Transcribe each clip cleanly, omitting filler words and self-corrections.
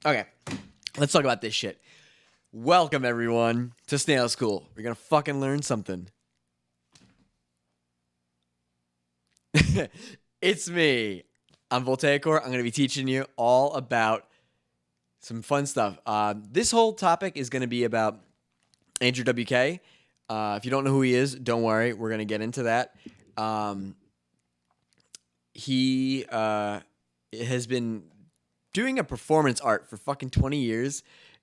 Okay, let's talk about this shit. Welcome, everyone, to Snail School. We're gonna fucking learn something. It's me. I'm Voltaicor. I'm gonna be teaching you all about some fun stuff. This whole topic is gonna be about Andrew WK. If you don't know who he is, don't worry. We're gonna get into that. He has been doing a performance art for fucking 20 years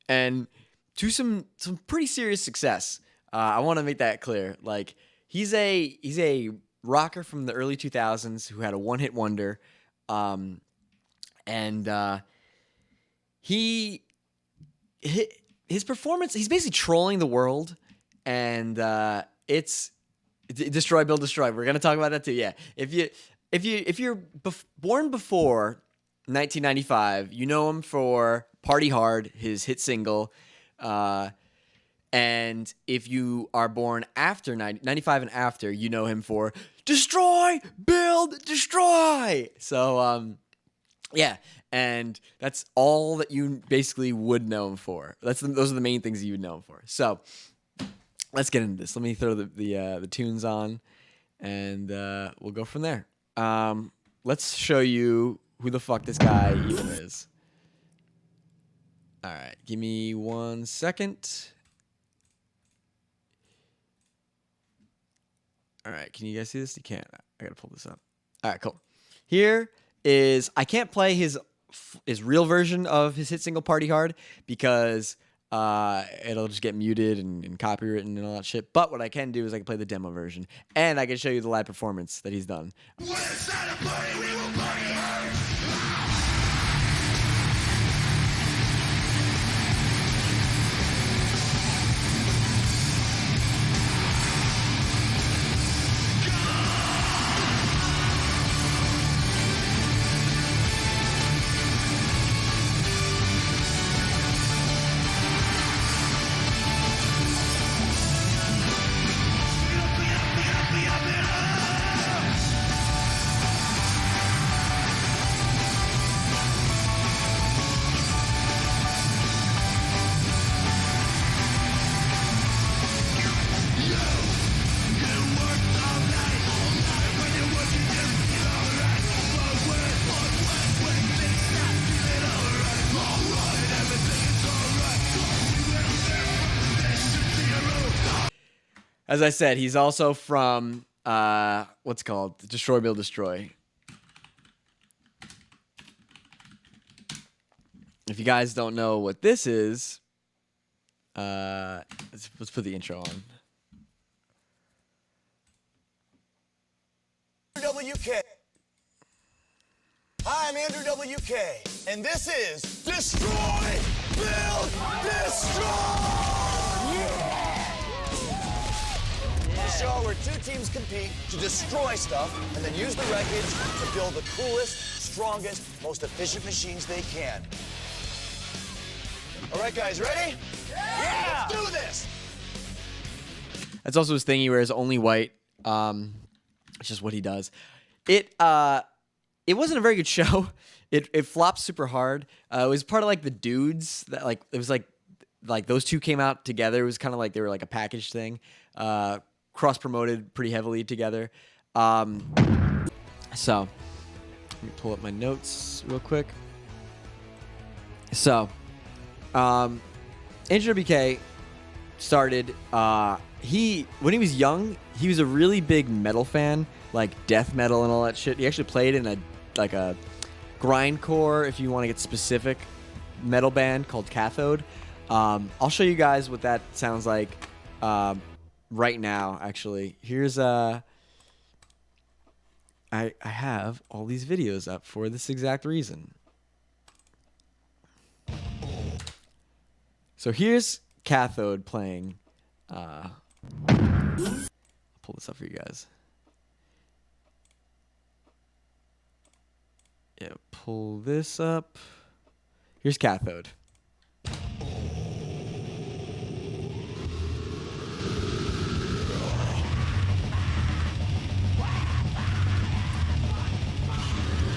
and to some pretty serious success. I want to make that clear. Like he's a rocker from the early 2000s who had a one-hit wonder. His performance, he's basically trolling the world, and it's destroy, build, destroy. We're gonna talk about that too. Yeah, if you're born before 1995, you know him for Party Hard, his hit single. And if you are born after 95 and after, you know him for Destroy, Build, Destroy. So, yeah, and that's all that you basically would know him for. Those are the main things you would know him for. So, let's get into this. Let me throw the tunes on, and we'll go from there. Let's show you who the fuck this guy even is. All right, give me 1 second. All right, can you guys see this? You can't. I gotta pull this up. All right, cool. Here is, I can't play his real version of his hit single Party Hard because it'll just get muted and copywritten and all that shit. But what I can do is I can play the demo version, and I can show you the live performance that he's done. As I said, he's also from what's called Destroy, Build, Destroy. If you guys don't know what this is, let's put the intro on. AWK. Hi, I'm Andrew WK, and this is Destroy, Build, Destroy! A show where two teams compete to destroy stuff and then use the wreckage to build the coolest, strongest, most efficient machines they can. All right, guys, ready? Yeah! Let's do this! That's also his thing. He wears only white. It's just what he does. It wasn't a very good show. It flopped super hard. It was part of like the dudes that like it was like those two came out together. It was kind of like they were like a package thing. Cross promoted pretty heavily together. So let me pull up my notes real quick. So Andrew WK started when he was young, he was a really big metal fan, like death metal and all that shit. He actually played in a grindcore, if you want to get specific, metal band called Cathode. I'll show you guys what that sounds like right now. Actually, here's I have all these videos up for this exact reason. So here's Cathode playing. I'll pull this up for you guys. Yeah, pull this up. Here's Cathode.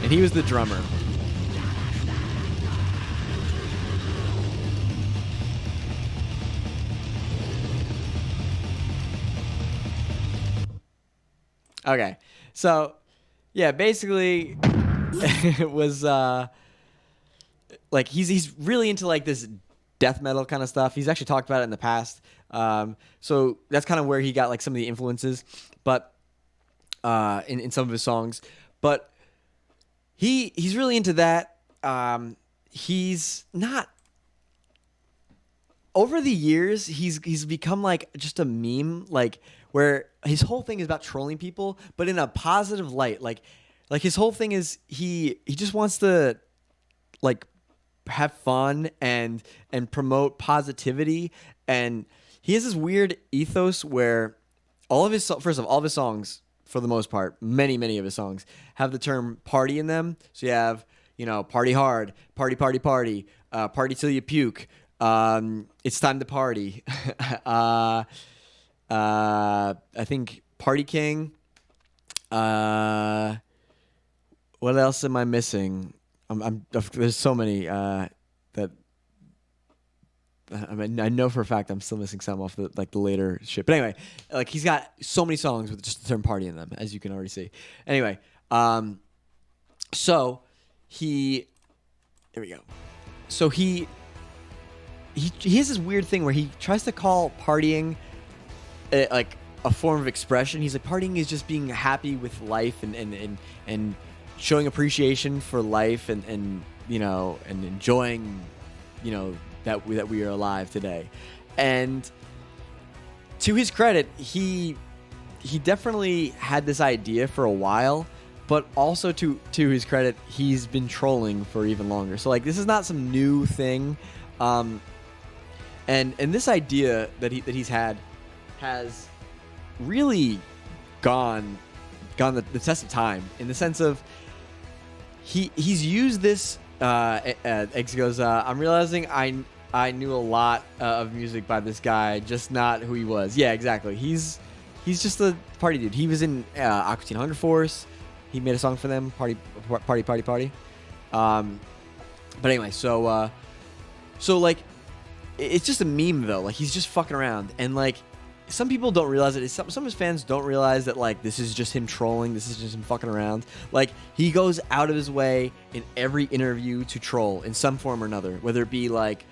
And he was the drummer. Okay. So, yeah, basically, it was like he's really into like this death metal kind of stuff. He's actually talked about it in the past. So that's kind of where he got like some of the influences, but in some of his songs. But he's really into that. He's not. Over the years, he's become like just a meme, like where his whole thing is about trolling people, but in a positive light. Like his whole thing is he just wants to like have fun and promote positivity, and he has this weird ethos where all of his songs, for the most part, many of his songs have the term party in them. So you have, party hard, party party party, party till you puke, it's time to party. I think Party King. What else am I missing? There's so many that I mean, I know for a fact I'm still missing some off the later shit. But anyway, like he's got so many songs with just the term party in them, as you can already see. Anyway, so here we go. So he has this weird thing where he tries to call partying like a form of expression. He's like, partying is just being happy with life and showing appreciation for life and enjoying, that we are alive today. And to his credit, he definitely had this idea for a while, but also to his credit, he's been trolling for even longer. So like this is not some new thing. And this idea that he's had has really gone the test of time, in the sense of he's used this. X goes, I'm realizing I knew a lot of music by this guy, just not who he was. Yeah, exactly. He's just a party dude. He was in Aqua Teen Hunger Force. He made a song for them, party. But anyway, so like it's just a meme though. Like he's just fucking around, and like some people don't realize it. Some of his fans don't realize that like this is just him trolling. This is just him fucking around. Like he goes out of his way in every interview to troll in some form or another, whether it be like,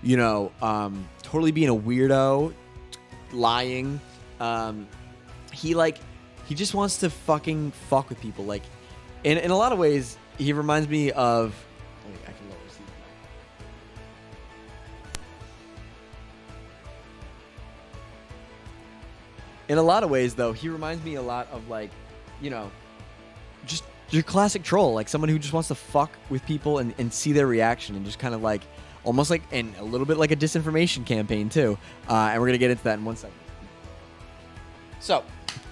totally being a weirdo, lying. He just wants to fucking fuck with people. Like in a lot of ways, he reminds me of. I can lower this. In a lot of ways, though, he reminds me a lot of, like, just your classic troll. Like, someone who just wants to fuck with people and see their reaction, and just kind of, like, almost like, and a little bit like a disinformation campaign, too. And we're going to get into that in 1 second. So,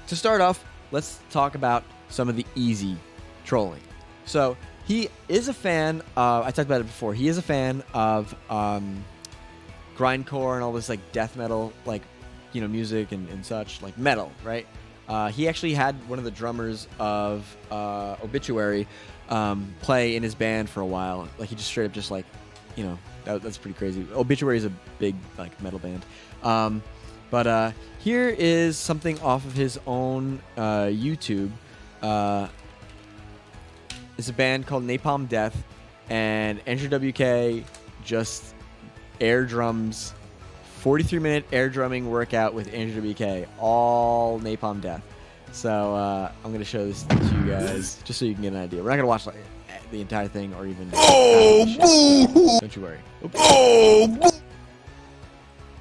to start off, let's talk about some of the easy trolling. So, he is a fan of, I talked about it before, he is a fan of grindcore and all this, like, death metal, like, music and such, like metal, right? He actually had one of the drummers of Obituary play in his band for a while. Like he just straight up just like, that's pretty crazy. Obituary is a big like metal band. But here is something off of his own YouTube. It's a band called Napalm Death, and Andrew WK just air drums 43-minute air drumming workout with Andrew WK, all Napalm Death. So I'm going to show this to you guys just so you can get an idea. We're not going to watch like, the entire thing or even... Don't you worry. Oops.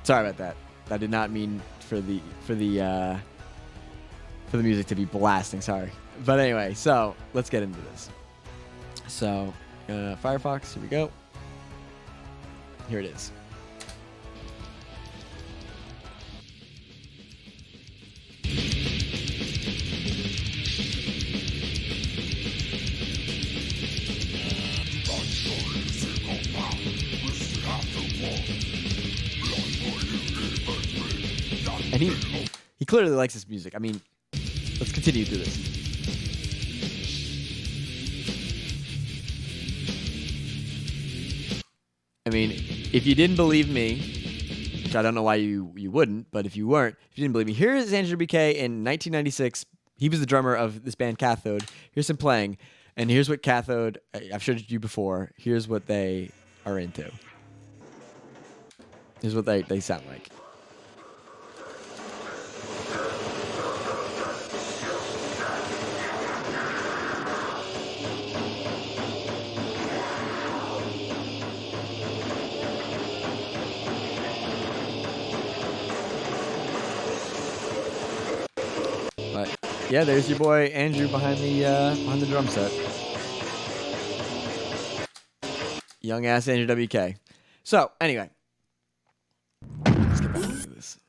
Sorry about that. I did not mean for the music to be blasting. Sorry. But anyway, so let's get into this. So Firefox, here we go. Here it is. And he clearly likes this music. I mean, let's continue through this. I mean, if you didn't believe me, which I don't know why you wouldn't, but if you didn't believe me, here is Andrew BK in 1996. he was the drummer of this band Cathode. Here's him playing, and here's what Cathode. I've showed you before. Here's what they are into. Here's what they sound like. But yeah, there's your boy Andrew behind the drum set. Young ass Andrew WK. So anyway, let's get back into this.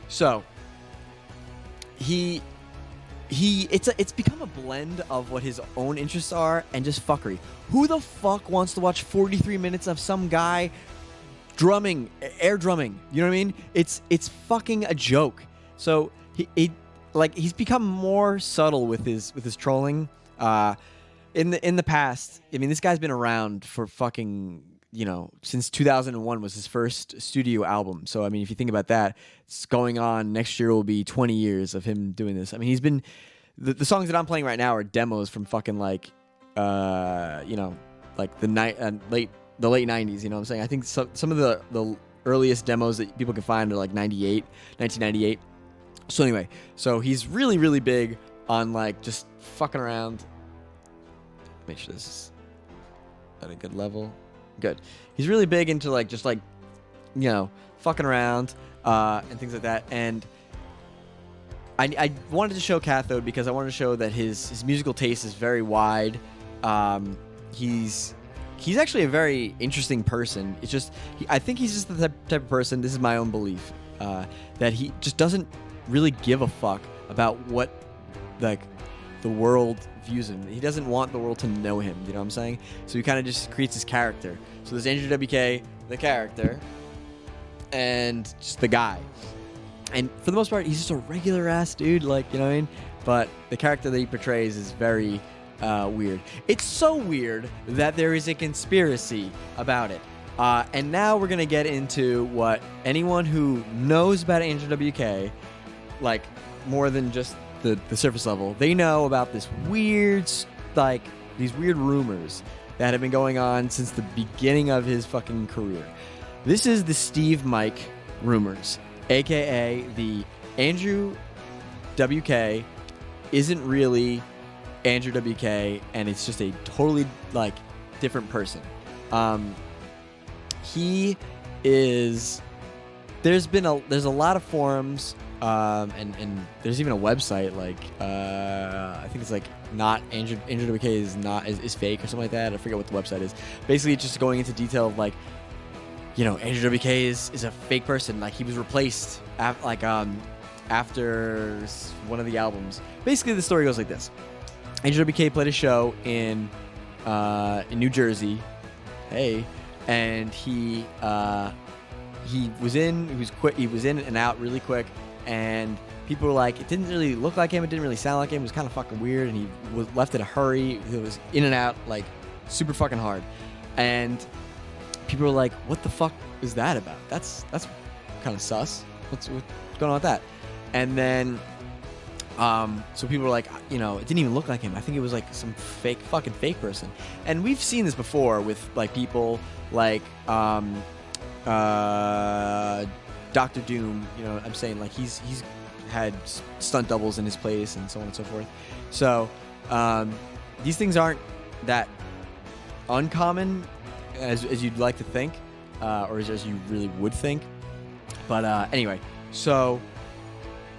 So it's become a blend of what his own interests are and just fuckery. Who the fuck wants to watch 43 minutes of some guy drumming, air drumming? You know what I mean? It's fucking a joke. So he's become more subtle with his trolling. In the past, I mean, this guy's been around for fucking, since 2001 was his first studio album. So I mean, if you think about that, it's going on next year will be 20 years of him doing this. I mean, he's been the songs that I'm playing right now are demos from fucking like the late 90s. You know what I'm saying? I think some of the earliest demos that people can find are like 1998. So anyway, so he's really, really big on like just fucking around. Make sure this is at a good level. Good. He's really big into like just like, fucking around and things like that. And I wanted to show Cathode because I wanted to show that his musical taste is very wide. He's actually a very interesting person. It's just I think he's just the type of person. This is my own belief that he just doesn't really give a fuck about what like the world views him. He doesn't want the world to know him. You know what I'm saying? So he kind of just creates his character. So there's Andrew WK, the character, and just the guy. And for the most part, he's just a regular ass dude. Like, you know what I mean? But the character that he portrays is very weird. It's so weird that there is a conspiracy about it. And now we're gonna get into what anyone who knows about Andrew WK, like more than just the surface level, they know about this weird, like these weird rumors that have been going on since the beginning of his fucking career. This is the Steve Mike rumors, aka the Andrew WK isn't really Andrew WK, and it's just a totally like different person. He is. There's a lot of forums. And there's even a website like I think it's like not Andrew WK is fake or something like that. I forget what the website is. Basically, it's just going into detail of like, Andrew WK is a fake person. Like he was replaced after one of the albums. Basically, the story goes like this: Andrew WK played a show in New Jersey, and he was in and out really quick. And people were like, it didn't really look like him. It didn't really sound like him. It was kind of fucking weird. And he was left in a hurry. It was in and out, like, super fucking hard. And people were like, what the fuck is that about? That's kind of sus. What's going on with that? And then, so people were like, it didn't even look like him. I think it was like some fucking fake person. And we've seen this before with like people like, Dr. Doom, I'm saying like he's had stunt doubles in his place and so on and so forth. So these things aren't that uncommon as you'd like to think, or as you really would think. But anyway, so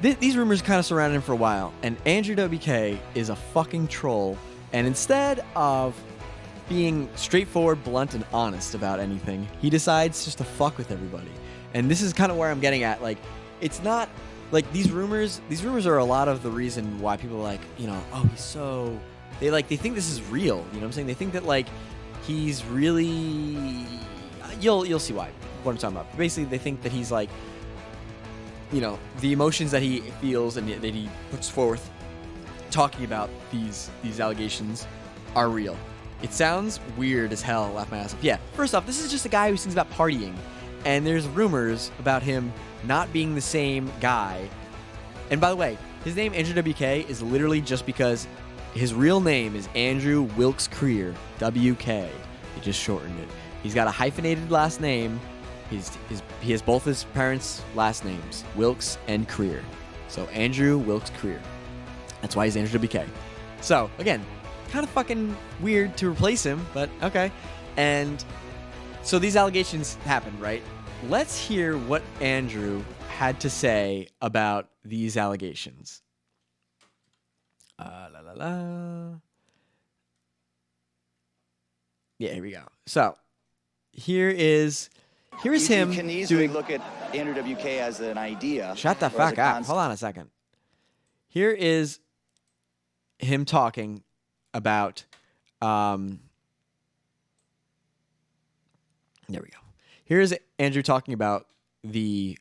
these rumors kind of surrounded him for a while, and Andrew WK is a fucking troll. And instead of being straightforward, blunt, and honest about anything, he decides just to fuck with everybody. And this is kind of where I'm getting at. Like, it's not like these rumors are a lot of the reason why people are like, he's so, they think this is real. You know what I'm saying? They think that like he's really, you'll see what I'm talking about. Basically, they think that he's like, the emotions that he feels and that he puts forth talking about these allegations are real. It sounds weird as hell. Laugh my ass off. Yeah. First off, this is just a guy who sings about partying. And there's rumors about him not being the same guy. And by the way, his name, Andrew WK, is literally just because his real name is Andrew Wilkes Creer, WK. He just shortened it. He's got a hyphenated last name. He has both his parents' last names, Wilkes and Creer. So Andrew Wilkes Creer. That's why he's Andrew WK. So, again, kind of fucking weird to replace him, but okay. And so these allegations happened, right? Let's hear what Andrew had to say about these allegations. Yeah, here we go. So, here is him. You can easily look at Andrew WK as an idea. Shut the fuck up. Hold on a second. Here is him talking about. There we go. Here's Andrew talking about the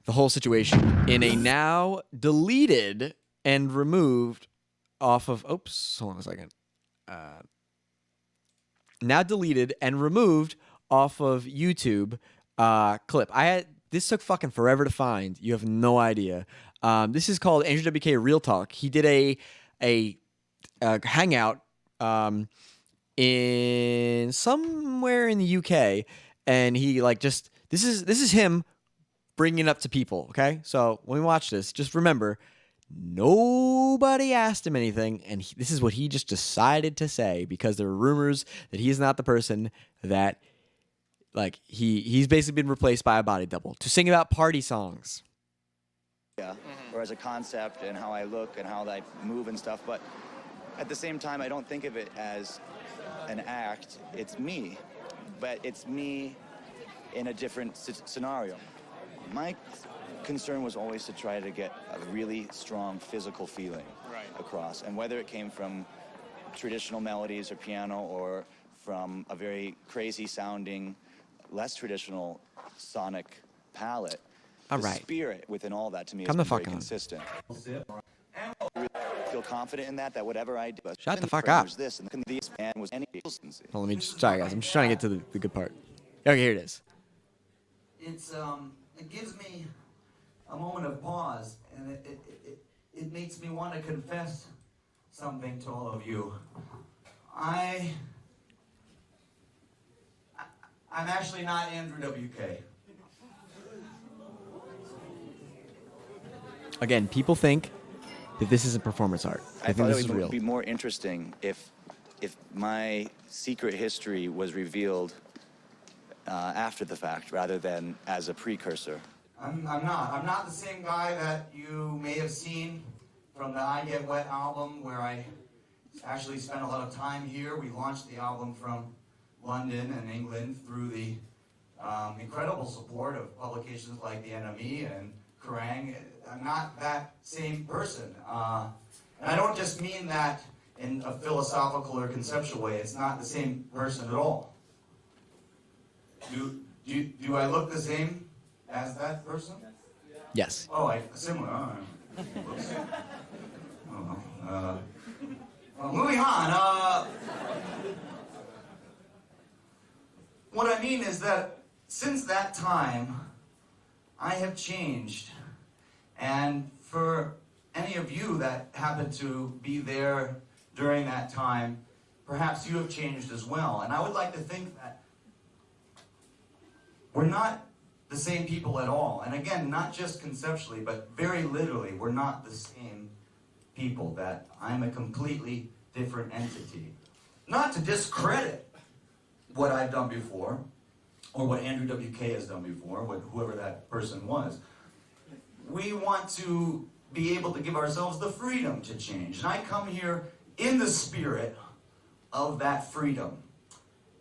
whole situation in a now deleted and removed off of. Oops, hold on a second. Now deleted and removed off of YouTube clip. This took fucking forever to find. You have no idea. This is called Andrew WK Real Talk. He did a hangout in somewhere in the UK, and he this is him bringing it up to people. Okay, so when we watch this, just remember, nobody asked him anything, and this is what he just decided to say because there are rumors that he is not the person that, he's basically been replaced by a body double to sing about party songs. Yeah, or as a concept and how I look and how I move and stuff, but at the same time, I don't think of it as an act. It's me, but it's me in a different scenario. My concern was always to try to get a really strong physical feeling across, and whether it came from traditional melodies or piano or from a very crazy sounding, less traditional sonic palette, the spirit within all that to me is very consistent. Feel confident in that whatever I do, shut the fuck up. This and this man was any inconsistency. Hold on, let me just sorry guys, I'm just trying to get to the good part. Okay, here it is. It gives me a moment of pause, and it makes me want to confess something to all of you. I'm actually not Andrew WK. Again, people think that this isn't performance art. I think thought this it is real. would be more interesting if my secret history was revealed after the fact rather than as a precursor. I'm not the same guy that you may have seen from the I Get Wet album, where I actually spent a lot of time here. We launched the album from London and England through the incredible support of publications like The NME and Kerrang. I'm not that same person. And I don't just mean that in a philosophical or conceptual way. It's not the same person at all. Do I look the same as that person? Yes. Oh, similar. Moving on. What I mean is that since that time, I have changed. And for any of you that happen to be there during that time, perhaps you have changed as well. And I would like to think that we're not the same people at all. And again, not just conceptually, but very literally, we're not the same people. That I'm a completely different entity. Not to discredit what I've done before, or what Andrew WK has done before, whoever that person was. We want to be able to give ourselves the freedom to change. And I come here in the spirit of that freedom,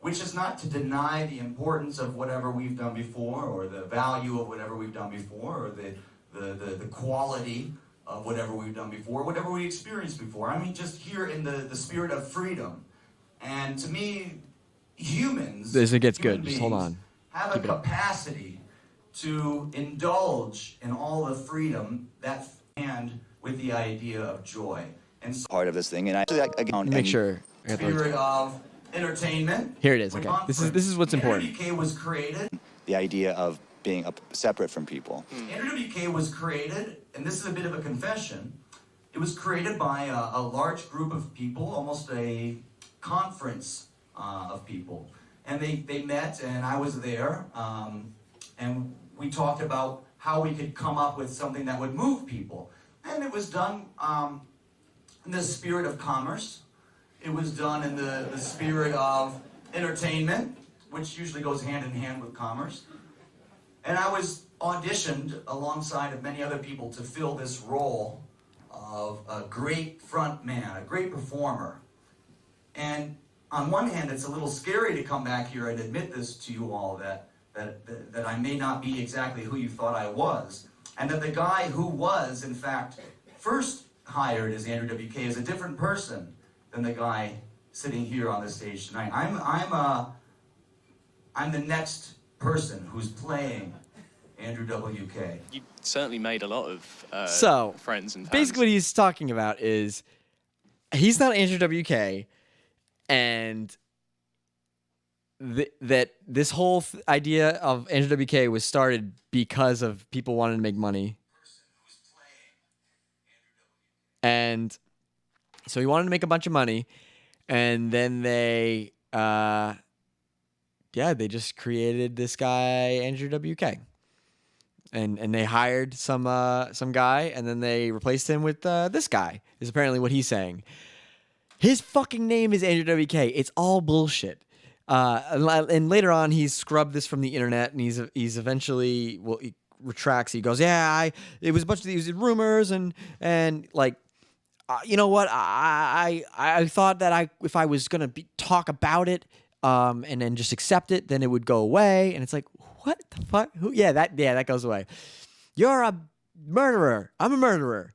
which is not to deny the importance of whatever we've done before, or the value of whatever we've done before, or the quality of whatever we've done before, whatever we experienced before. I mean, just here in the spirit of freedom. And to me, humans, as it gets good, just hold on. Have a capacity to indulge in all the freedom that and with the idea of joy. And so Part of this thing, and I again make sure. spirit of entertainment. Here it is. Okay, this is what's important. AWK was created. The idea of being separate from people. AWK was created, and this is a bit of a confession. It was created by a large group of people, almost a conference of people. And they met, and I was there, and we talked about how we could come up with something that would move people. And it was done in the spirit of commerce. It was done in the spirit of entertainment, which usually goes hand in hand with commerce. And I was auditioned alongside of many other people to fill this role of a great front man, a great performer. And on one hand, it's a little scary to come back here and admit this to you all, that I may not be exactly who you thought I was, and that the guy who was, in fact, first hired as Andrew WK is a different person than the guy sitting here on the stage tonight. I'm the next person who's playing Andrew WK. You certainly made a lot of friends and fans. Basically what he's talking about is he's not Andrew WK, and that this whole idea of Andrew WK was started because of people wanting to make money. And so he wanted to make a bunch of money, and then they just created this guy Andrew WK. And they hired some guy, and then they replaced him with this guy, is apparently what he's saying. His fucking name is Andrew WK. It's all bullshit. And later on, he's scrubbed this from the internet, and he's eventually, well, he retracts. He goes, yeah, it was a bunch of these rumors, and like, you know what? I thought that if I was gonna talk about it, and then just accept it, then it would go away. And it's like, what the fuck? Who? Yeah, that goes away. You're a murderer. I'm a murderer.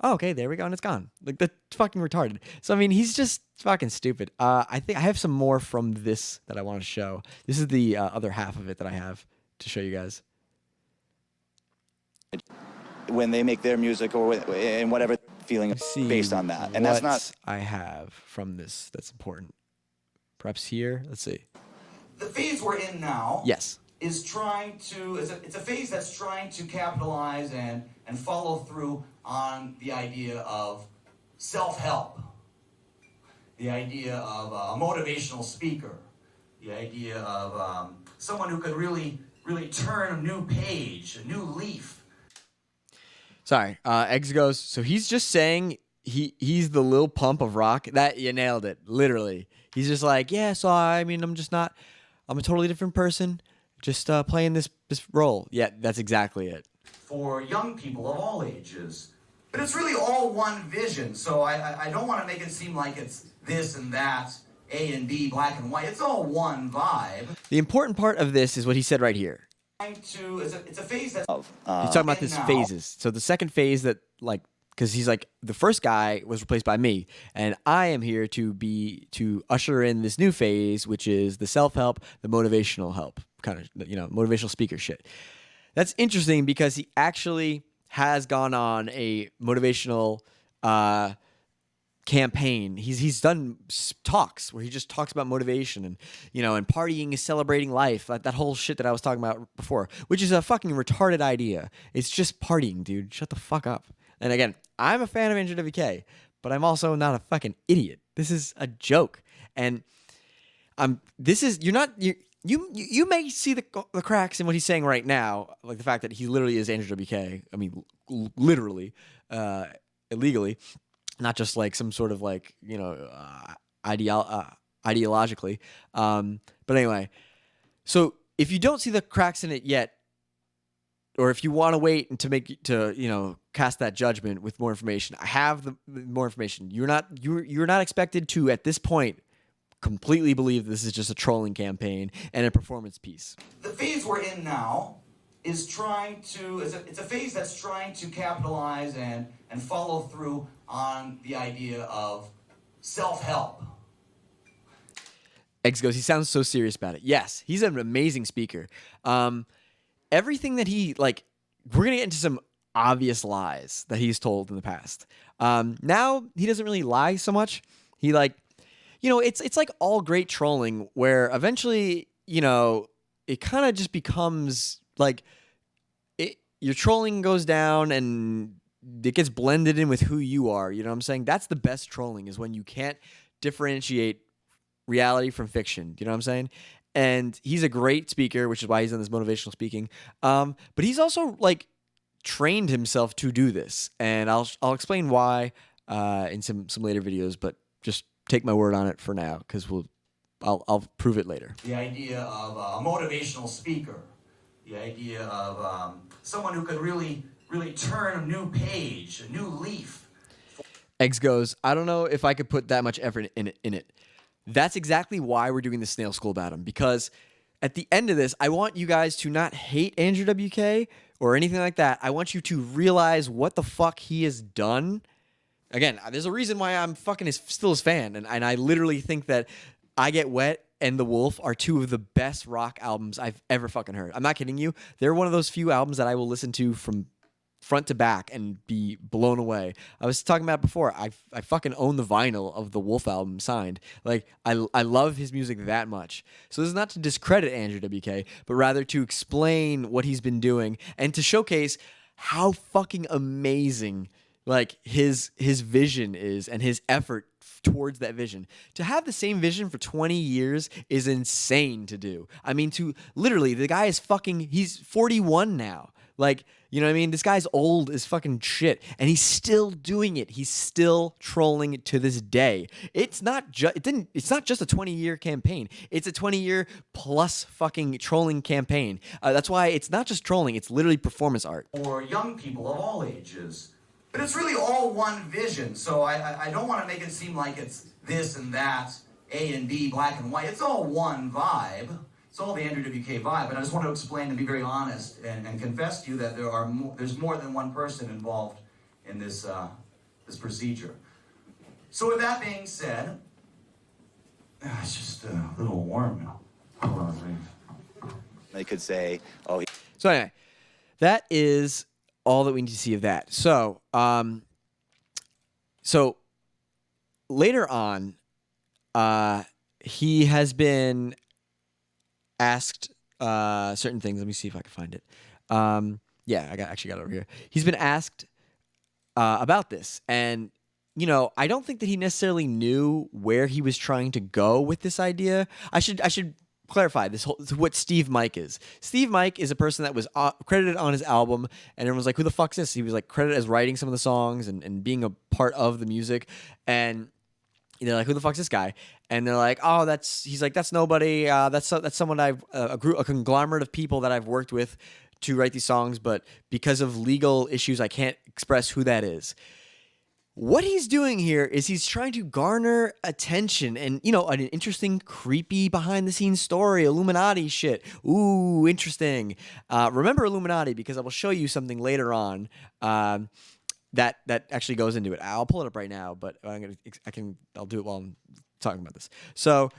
Oh, okay, there we go, and it's gone. Like, that's fucking retarded. So I mean, he's just fucking stupid. I think I have some more from this that I want to show. This is the other half of it that I have to show you guys. When they make their music or in whatever feeling based on that, and that's not. I have from this that's important. Perhaps here. Let's see. The phase we're in now. Yes. Is trying to. It's a phase that's trying to capitalize and follow through on the idea of self-help, the idea of a motivational speaker, the idea of someone who could really turn a new page, a new leaf. Sorry, Eggs goes. So he's just saying he's the Lil Pump of rock. That you nailed it, literally. He's just like, yeah. So I mean, I'm a totally different person, just playing this role. Yeah, that's exactly it. For young people of all ages. But it's really all one vision, so I don't want to make it seem like it's this and that, A and B, black and white. It's all one vibe. The important part of this is what he said right here. It's a phase that's... He's talking about this phases. So the second phase that, like, because he's like, the first guy was replaced by me, and I am here to usher in this new phase, which is the self-help, the motivational help, kind of, motivational speaker shit. That's interesting because he actually has gone on a motivational campaign. He's done talks where he just talks about motivation and and partying is celebrating life, like that whole shit that I was talking about before, which is a fucking retarded idea. It's just partying, dude. Shut the fuck up. And again, I'm a fan of Andrew WK, but I'm also not a fucking idiot. This is a joke, and you may see the cracks in what he's saying right now, like the fact that he literally is Andrew WK. I mean, literally, illegally, not just like some sort of like ideologically. But anyway, so if you don't see the cracks in it yet, or if you want to wait and to cast that judgment with more information, I have the more information. You're not expected to at this point completely believe this is just a trolling campaign and a performance piece. The phase we're in now is it's a phase that's trying to capitalize and follow through on the idea of self-help. Eggs goes, he sounds so serious about it. Yes, he's an amazing speaker. Everything that we're going to get into some obvious lies that he's told in the past. Now he doesn't really lie so much. He it's like all great trolling where eventually, it kind of just becomes like your trolling goes down and it gets blended in with who you are. You know what I'm saying? That's the best trolling, is when you can't differentiate reality from fiction. You know what I'm saying? And he's a great speaker, which is why he's on this motivational speaking. But he's also like trained himself to do this, and I'll explain why in some later videos. But just take my word on it for now, because I'll prove it later. The idea of a motivational speaker, the idea of someone who could really turn a new page, a new leaf. Eggs goes, I don't know if I could put that much effort in it. That's exactly why we're doing the Snail School about him, because at the end of this, I want you guys to not hate Andrew WK or anything like that. I want you to realize what the fuck he has done. Again, there's a reason why I'm fucking still his fan, and I literally think that I Get Wet and The Wolf are two of the best rock albums I've ever fucking heard. I'm not kidding you. They're one of those few albums that I will listen to from front to back and be blown away. I was talking about it before. I fucking own the vinyl of the Wolf album signed. Like, I love his music that much. So this is not to discredit Andrew WK, but rather to explain what he's been doing and to showcase how fucking amazing like his vision is and his effort towards that vision. To have the same vision for 20 years is insane to do. I mean, to literally, the guy is he's 41 now. Like, you know what I mean? This guy's old as fucking shit, and he's still doing it. He's still trolling to this day. It's not just a 20-year campaign. It's a 20-year plus fucking trolling campaign. That's why it's not just trolling. It's literally performance art. For young people of all ages. But it's really all one vision, so I don't want to make it seem like it's this and that, A and B, black and white. It's all one vibe. It's all the Andrew WK vibe, and I just want to explain and be very honest and confess to you that there's more than one person involved in this procedure. So with that being said, it's just a little warm now. Hold on, They could say, oh. So anyway, that is all that we need to see of that. So, so later on, he has been asked certain things. Let me see if I can find it. Yeah, actually got it over here. He's been asked about this, and I don't think that he necessarily knew where he was trying to go with this idea. I should clarify what Steve Mike is. Steve Mike is a person that was credited on his album, and everyone's like, who the fuck's this? He was like credited as writing some of the songs and being a part of the music, and they're like, who the fuck's this guy? And they're like, oh, he's like, that's nobody. That's someone a conglomerate of people that I've worked with to write these songs, but because of legal issues, I can't express who that is. What he's doing here is he's trying to garner attention and, an interesting, creepy behind-the-scenes story, Illuminati shit. Ooh, interesting. Remember Illuminati, because I will show you something later on that actually goes into it. I'll pull it up right now, but I'll do it while I'm talking about this. So,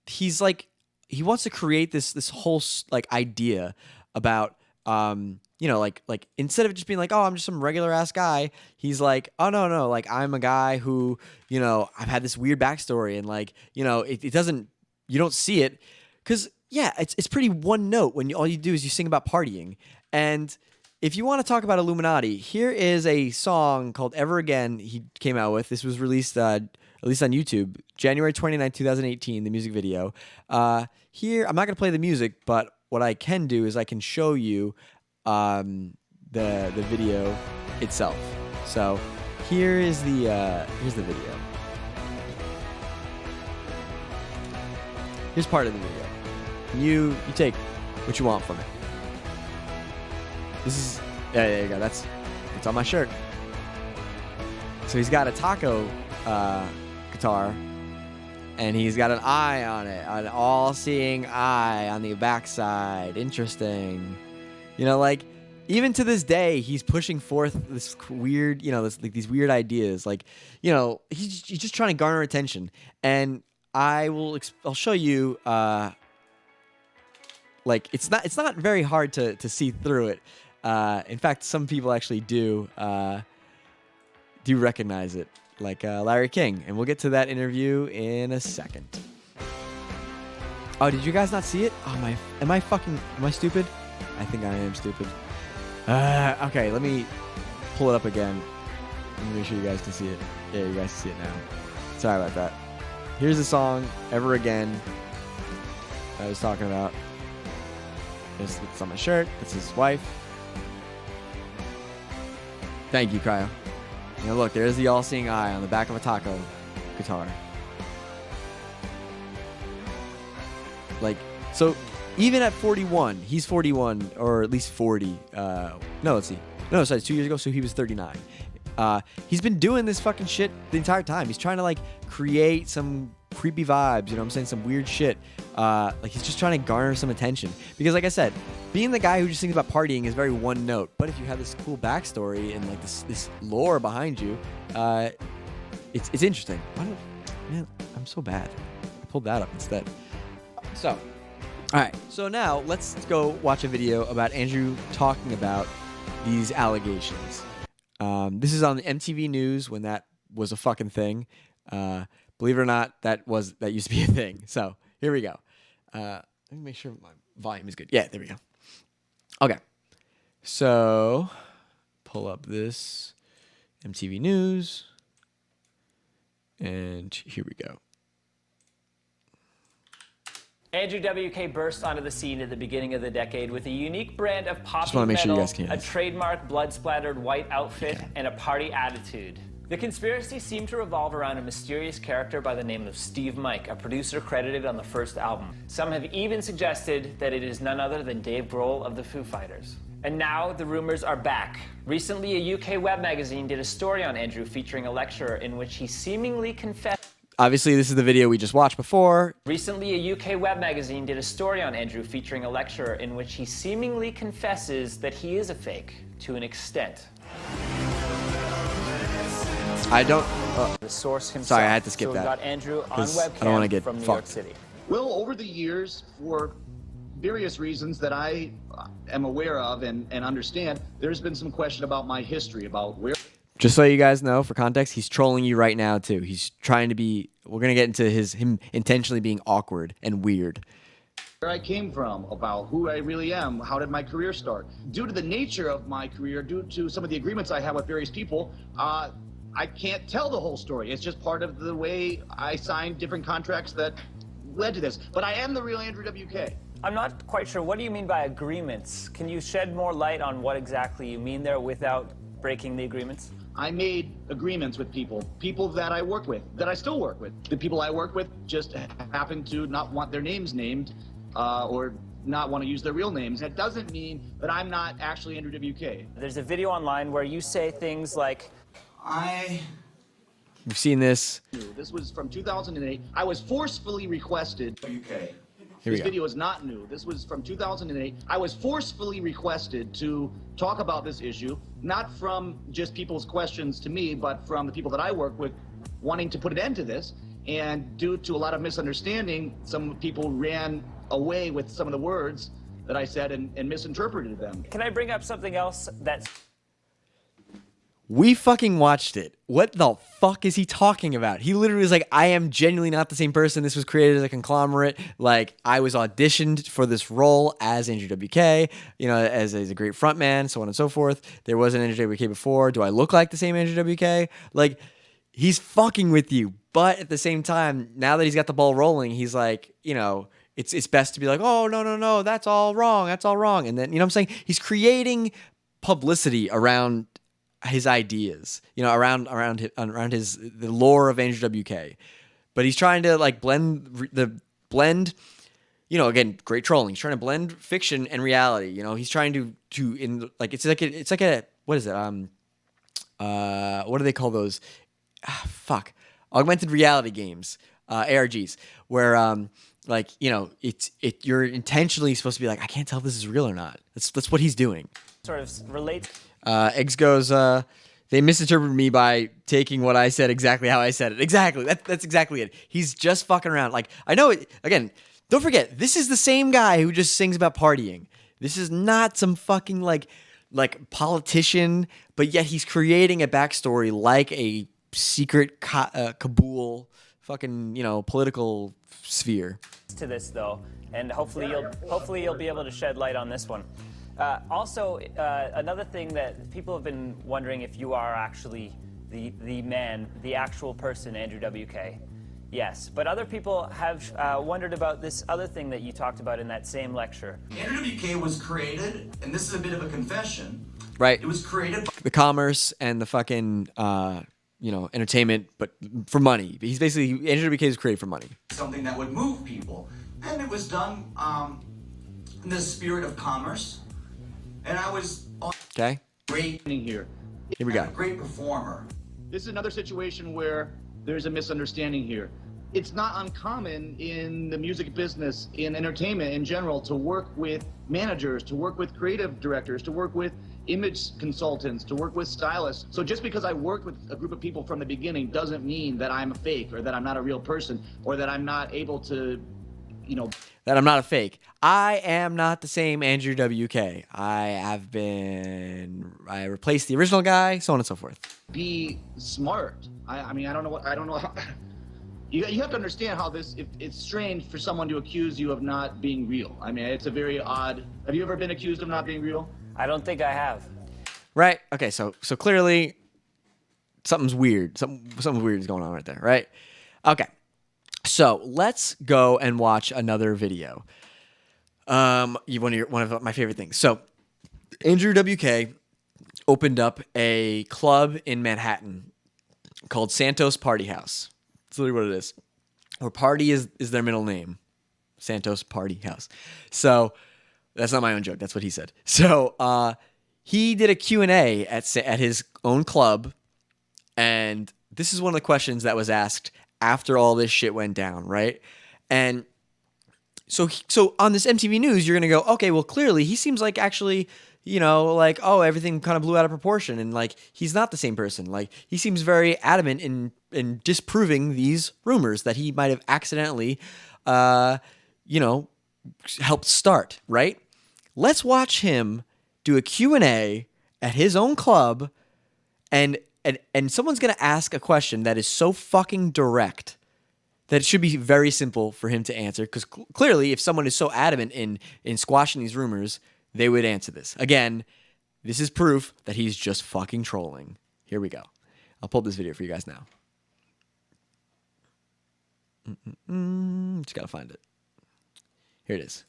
he's like, he wants to create this whole like idea about like instead of just being like, oh, I'm just some regular ass guy, he's like, oh no, like I'm a guy who, I've had this weird backstory, and like, it doesn't, you don't see it, because yeah, it's pretty one note when all you do is you sing about partying. And if you want to talk about Illuminati, here is a song called Ever Again he came out with. This was released at least on YouTube, January 29, 2018, the music video. Here, I'm not going to play the music, but what I can do is I can show you the video itself. So here's the video. Here's part of the video. You take what you want from it. This is, yeah, there you go. It's on my shirt. So he's got a taco guitar, and he's got an eye on it, an all-seeing eye on the backside. Interesting. Like, even to this day, he's pushing forth this weird, these weird ideas. Like, he's just trying to garner attention. And I'll show you. Like, it's not very hard to see through it. In fact, some people actually do recognize it. like Larry King. And we'll get to that interview in a second. Oh, did you guys not see it? Oh, am I stupid? I think I am stupid. Okay, let me pull it up again. Let me make sure you guys can see it. Yeah, you guys can see it now. Sorry about that. Here's the song, Ever Again, I was talking about. It's on my shirt. It's his wife. Thank you, Cryo. Now look, there's the all-seeing eye on the back of a taco guitar. Like, so even at 41, he's 41, or at least 40. No, let's see. No, sorry, it's 2 years ago, so he was 39. He's been doing this fucking shit the entire time. He's trying to, like, create some creepy vibes, you know what I'm saying? Some weird shit. Like, he's just trying to garner some attention. Because, like I said, being the guy who just thinks about partying is very one note. But if you have this cool backstory and, like, this lore behind you, it's interesting. Man, I'm so bad. I pulled that up instead. So, all right. So now, let's go watch a video about Andrew talking about these allegations. This is on the MTV News when that was a fucking thing. Believe it or not, that used to be a thing. So here we go. Let me make sure my volume is good. Yeah, there we go. Okay. So pull up this MTV News. And here we go. Andrew WK burst onto the scene at the beginning of the decade with a unique brand of pop Just want to make metal, sure you guys can hear a this. trademark blood-splattered white outfit, and a party attitude. The conspiracy seemed to revolve around a mysterious character by the name of Steve Mike, a producer credited on the first album. Some have even suggested that it is none other than Dave Grohl of the Foo Fighters. And now the rumors are back. Recently, a UK web magazine did a story on Andrew featuring a lecture in which he seemingly confessed. Obviously, this is the video we just watched before. Recently, a UK web magazine did a story on Andrew featuring a lecturer in which he seemingly confesses that he is a fake to an extent. I don't. The source himself. Sorry, I had to skip so that. We got Andrew on 'cause I webcam don't wanna get from New York fucked. City. Well, over the years, for various reasons that I am aware of and understand, there's been some question about my history, about where. Just so you guys know, for context, he's trolling you right now too. He's trying to be. We're gonna get into him intentionally being awkward and weird. I came from, about who I really am, how did my career start. Due to the nature of my career, due to some of the agreements I have with various people, I can't tell the whole story. It's just part of the way I signed different contracts that led to this. But I am the real Andrew WK. I'm not quite sure. What do you mean by agreements? Can you shed more light on what exactly you mean there without breaking the agreements? I made agreements with people that I work with, that I still work with. The people I work with just happen to not want their names named or not want to use their real names. That doesn't mean that I'm not actually Andrew WK. There's a video online where you say things like, We've seen this. This was from 2008. I was forcefully requested. UK. Here we This go. video is not new. This was from 2008. I was forcefully requested to talk about this issue, not from just people's questions to me, but from the people that I work with wanting to put an end to this. And due to a lot of misunderstanding, some people ran away with some of the words that I said and misinterpreted them. can I bring up something else that's We fucking watched it. What the fuck is he talking about? He literally was like, I am genuinely not the same person. This was created as a conglomerate. Like, I was auditioned for this role as Andrew WK, you know, as a great frontman, so on and so forth. There was an Andrew WK before. Do I look like the same Andrew WK? Like, he's fucking with you. But at the same time, now that he's got the ball rolling, he's like, you know, it's best to be like, oh, no, that's all wrong. That's all wrong. And then, you know what I'm saying? He's creating publicity around his ideas, you know, around the lore of Andrew WK, but he's trying to like blend, you know, again, great trolling. He's trying to blend fiction and reality. You know, he's trying to in like it's like a what is it? What do they call those? Augmented reality games, ARGs, where like, you know, you're intentionally supposed to be like, I can't tell if this is real or not. That's what he's doing. sort of relates. Eggs goes, they misinterpreted me by taking what I said exactly how I said it. Exactly. That's exactly it. He's just fucking around. Like, I know it, again, don't forget, this is the same guy who just sings about partying. This is not some fucking like politician, but yet he's creating a backstory like a secret Kabul fucking, political sphere. To this though, and hopefully you'll be able to shed light on this one. Also, another thing that people have been wondering if you are actually the man, the actual person, Andrew WK. Yes, but other people have wondered about this other thing that you talked about in that same lecture. Andrew WK was created, and this is a bit of a confession. Right. It was created by The commerce and the fucking, entertainment, but for money. He's basically, Andrew WK is created for money. something that would move people. And it was done in the spirit of commerce. And I was Okay? great Here. Here we go. a great performer. This is another situation where there's a misunderstanding here. It's not uncommon in the music business, in entertainment in general, to work with managers, to work with creative directors, to work with image consultants, to work with stylists. So just because I worked with a group of people from the beginning doesn't mean that I'm a fake or that I'm not a real person or that I'm not able to, That I'm not a fake. I am not the same Andrew WK. I replaced the original guy, so on and so forth. be smart. I mean, I don't know how. You have to understand how it's strange for someone to accuse you of not being real. I mean, it's a very odd. Have you ever been accused of not being real? I don't think I have. Right? Okay, so clearly something's weird. Something weird is going on right there, right? Okay. So let's go and watch another video. One of my favorite things. So Andrew WK opened up a club in Manhattan called Santos Party House. That's literally what it is. Or Party is their middle name. Santos Party House. So that's not my own joke. That's what he said. So he did a Q&A at his own club, and this is one of the questions that was asked after all this shit went down, right? And so on this MTV News, you're going to go, okay, well, clearly he seems like actually, everything kind of blew out of proportion, and like he's not the same person. Like he seems very adamant in disproving these rumors that he might have accidentally, helped start, right? Let's watch him do a Q&A at his own club, and someone's going to ask a question that is so fucking direct that it should be very simple for him to answer, because clearly if someone is so adamant in squashing these rumors, they would answer this. Again, this is proof that he's just fucking trolling. Here we go. I'll pull this video for you guys now. Just got to find it. Here it is.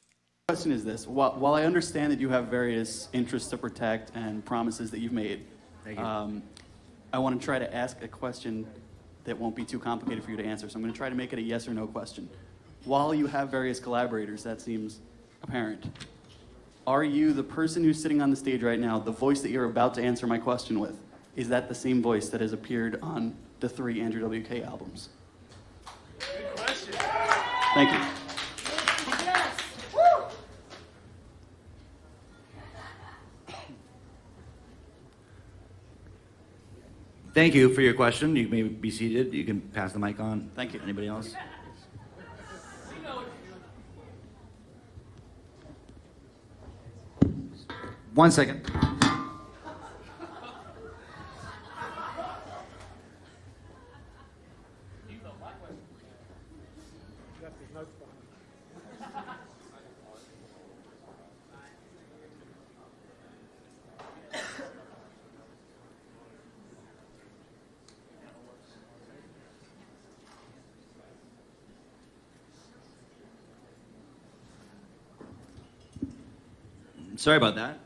The question is this. While I understand that you have various interests to protect and promises that you've made, Thank you. I want to try to ask a question that won't be too complicated for you to answer. So I'm going to try to make it a yes or no question. While you have various collaborators, that seems apparent. Are you the person who's sitting on the stage right now, the voice that you're about to answer my question with, is that the same voice that has appeared on the 3 Andrew WK albums? Good question. Thank you. Thank you for your question. You may be seated. You can pass the mic on. Thank you. Anybody else? 1 second. Sorry about that.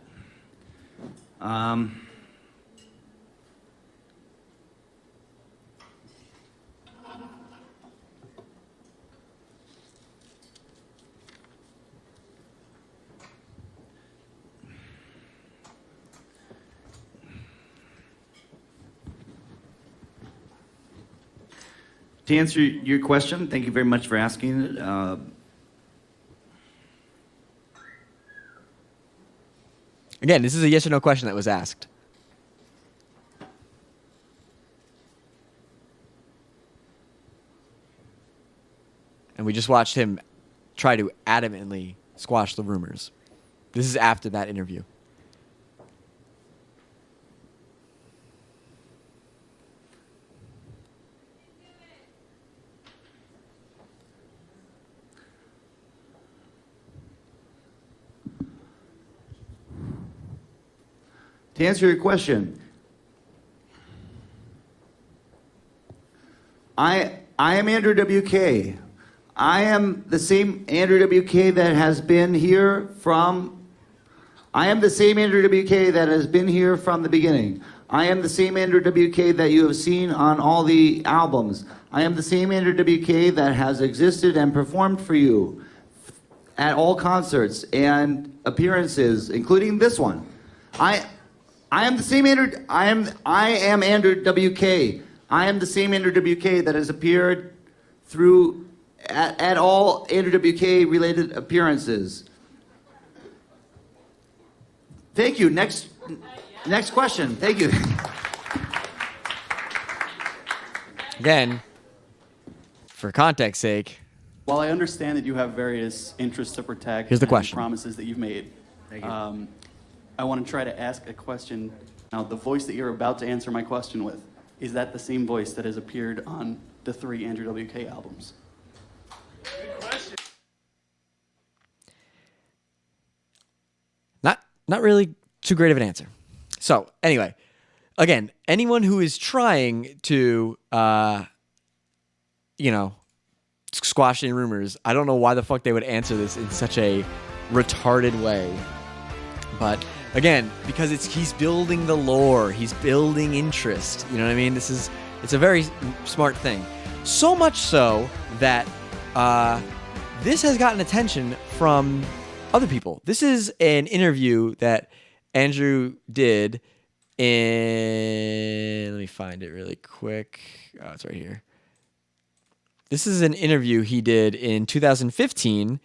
To answer your question, thank you very much for asking it. Again, this is a yes or no question that was asked. And we just watched him try to adamantly squash the rumors. This is after that interview. To answer your question, I am Andrew WK. I am the same Andrew WK that has been here from. I am the same Andrew WK that has been here from the beginning. I am the same Andrew WK that you have seen on all the albums. I am the same Andrew WK that has existed and performed for you at all concerts and appearances, including this one. I am the same Andrew. I am Andrew WK. I am the same Andrew WK that has appeared through at all Andrew WK related appearances. Thank you. Next question. Thank you. Again, for context sake. While I understand that you have various interests to protect, Here's the and question. promises that you've made, Thank you. I want to try to ask a question. Now, the voice that you're about to answer my question with, is that the same voice that has appeared on the 3 Andrew WK albums? Not really too great of an answer. So anyway, again, anyone who is trying to, squash any rumors, I don't know why the fuck they would answer this in such a retarded way. But again, because he's building the lore, he's building interest. You know what I mean? It's a very smart thing. So much so that this has gotten attention from other people. This is an interview that Andrew did in... Let me find it really quick. Oh, it's right here. This is an interview he did in 2015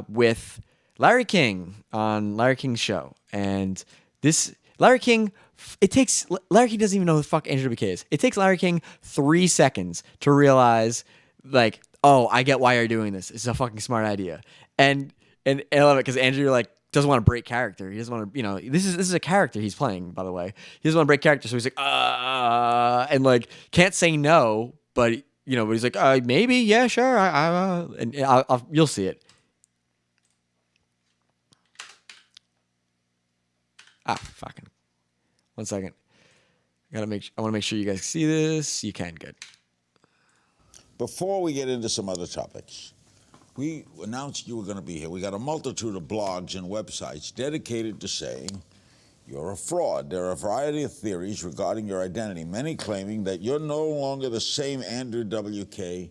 with Larry King on Larry King's show. And this... Larry King doesn't even know who the fuck Andrew WK is. It takes Larry King 3 seconds to realize, like, oh, I get why you're doing this. It's a fucking smart idea. And I love it because Andrew doesn't want to break character. He doesn't want to, this is a character he's playing, by the way. He doesn't want to break character, so he's like, and can't say no, but but he's like, maybe, yeah, sure, and you'll see it. Fucking 1 second. I want to make sure you guys see this. You can, good. Before we get into some other topics, we announced you were going to be here. We got a multitude of blogs and websites dedicated to saying you're a fraud. There are a variety of theories regarding your identity, many claiming that you're no longer the same Andrew WK,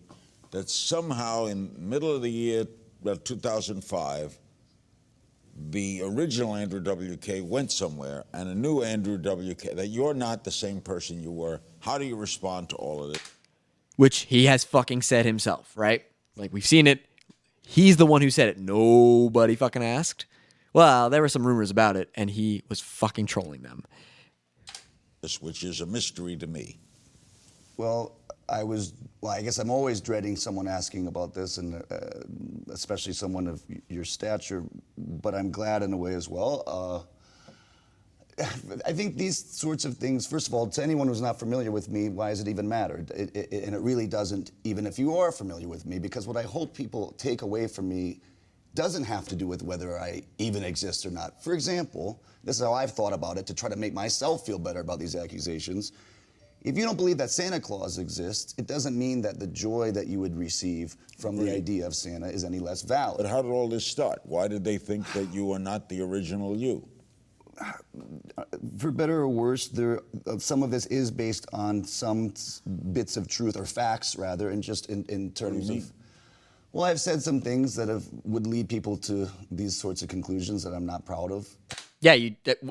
that somehow in the middle of the year 2005, the original Andrew WK went somewhere and a new Andrew WK, that you're not the same person you were. How do you respond to all of this? Which he has fucking said himself, right? Like, we've seen it. He's the one who said it. Nobody fucking asked. Well, there were some rumors about it, and he was fucking trolling them. Which is a mystery to me. Well, I guess I'm always dreading someone asking about this, and especially someone of your stature, but I'm glad in a way as well. I think these sorts of things, first of all, to anyone who's not familiar with me, why does it even matter? And it really doesn't, even if you are familiar with me, because what I hope people take away from me doesn't have to do with whether I even exist or not. For example, this is how I've thought about it to try to make myself feel better about these accusations. If you don't believe that Santa Claus exists, it doesn't mean that the joy that you would receive from the idea of Santa is any less valid. But how did all this start? Why did they think that you are not the original you? For better or worse, some of this is based on some bits of truth, or facts rather, and just in terms of... Well, I've said some things that would lead people to these sorts of conclusions that I'm not proud of. Yeah,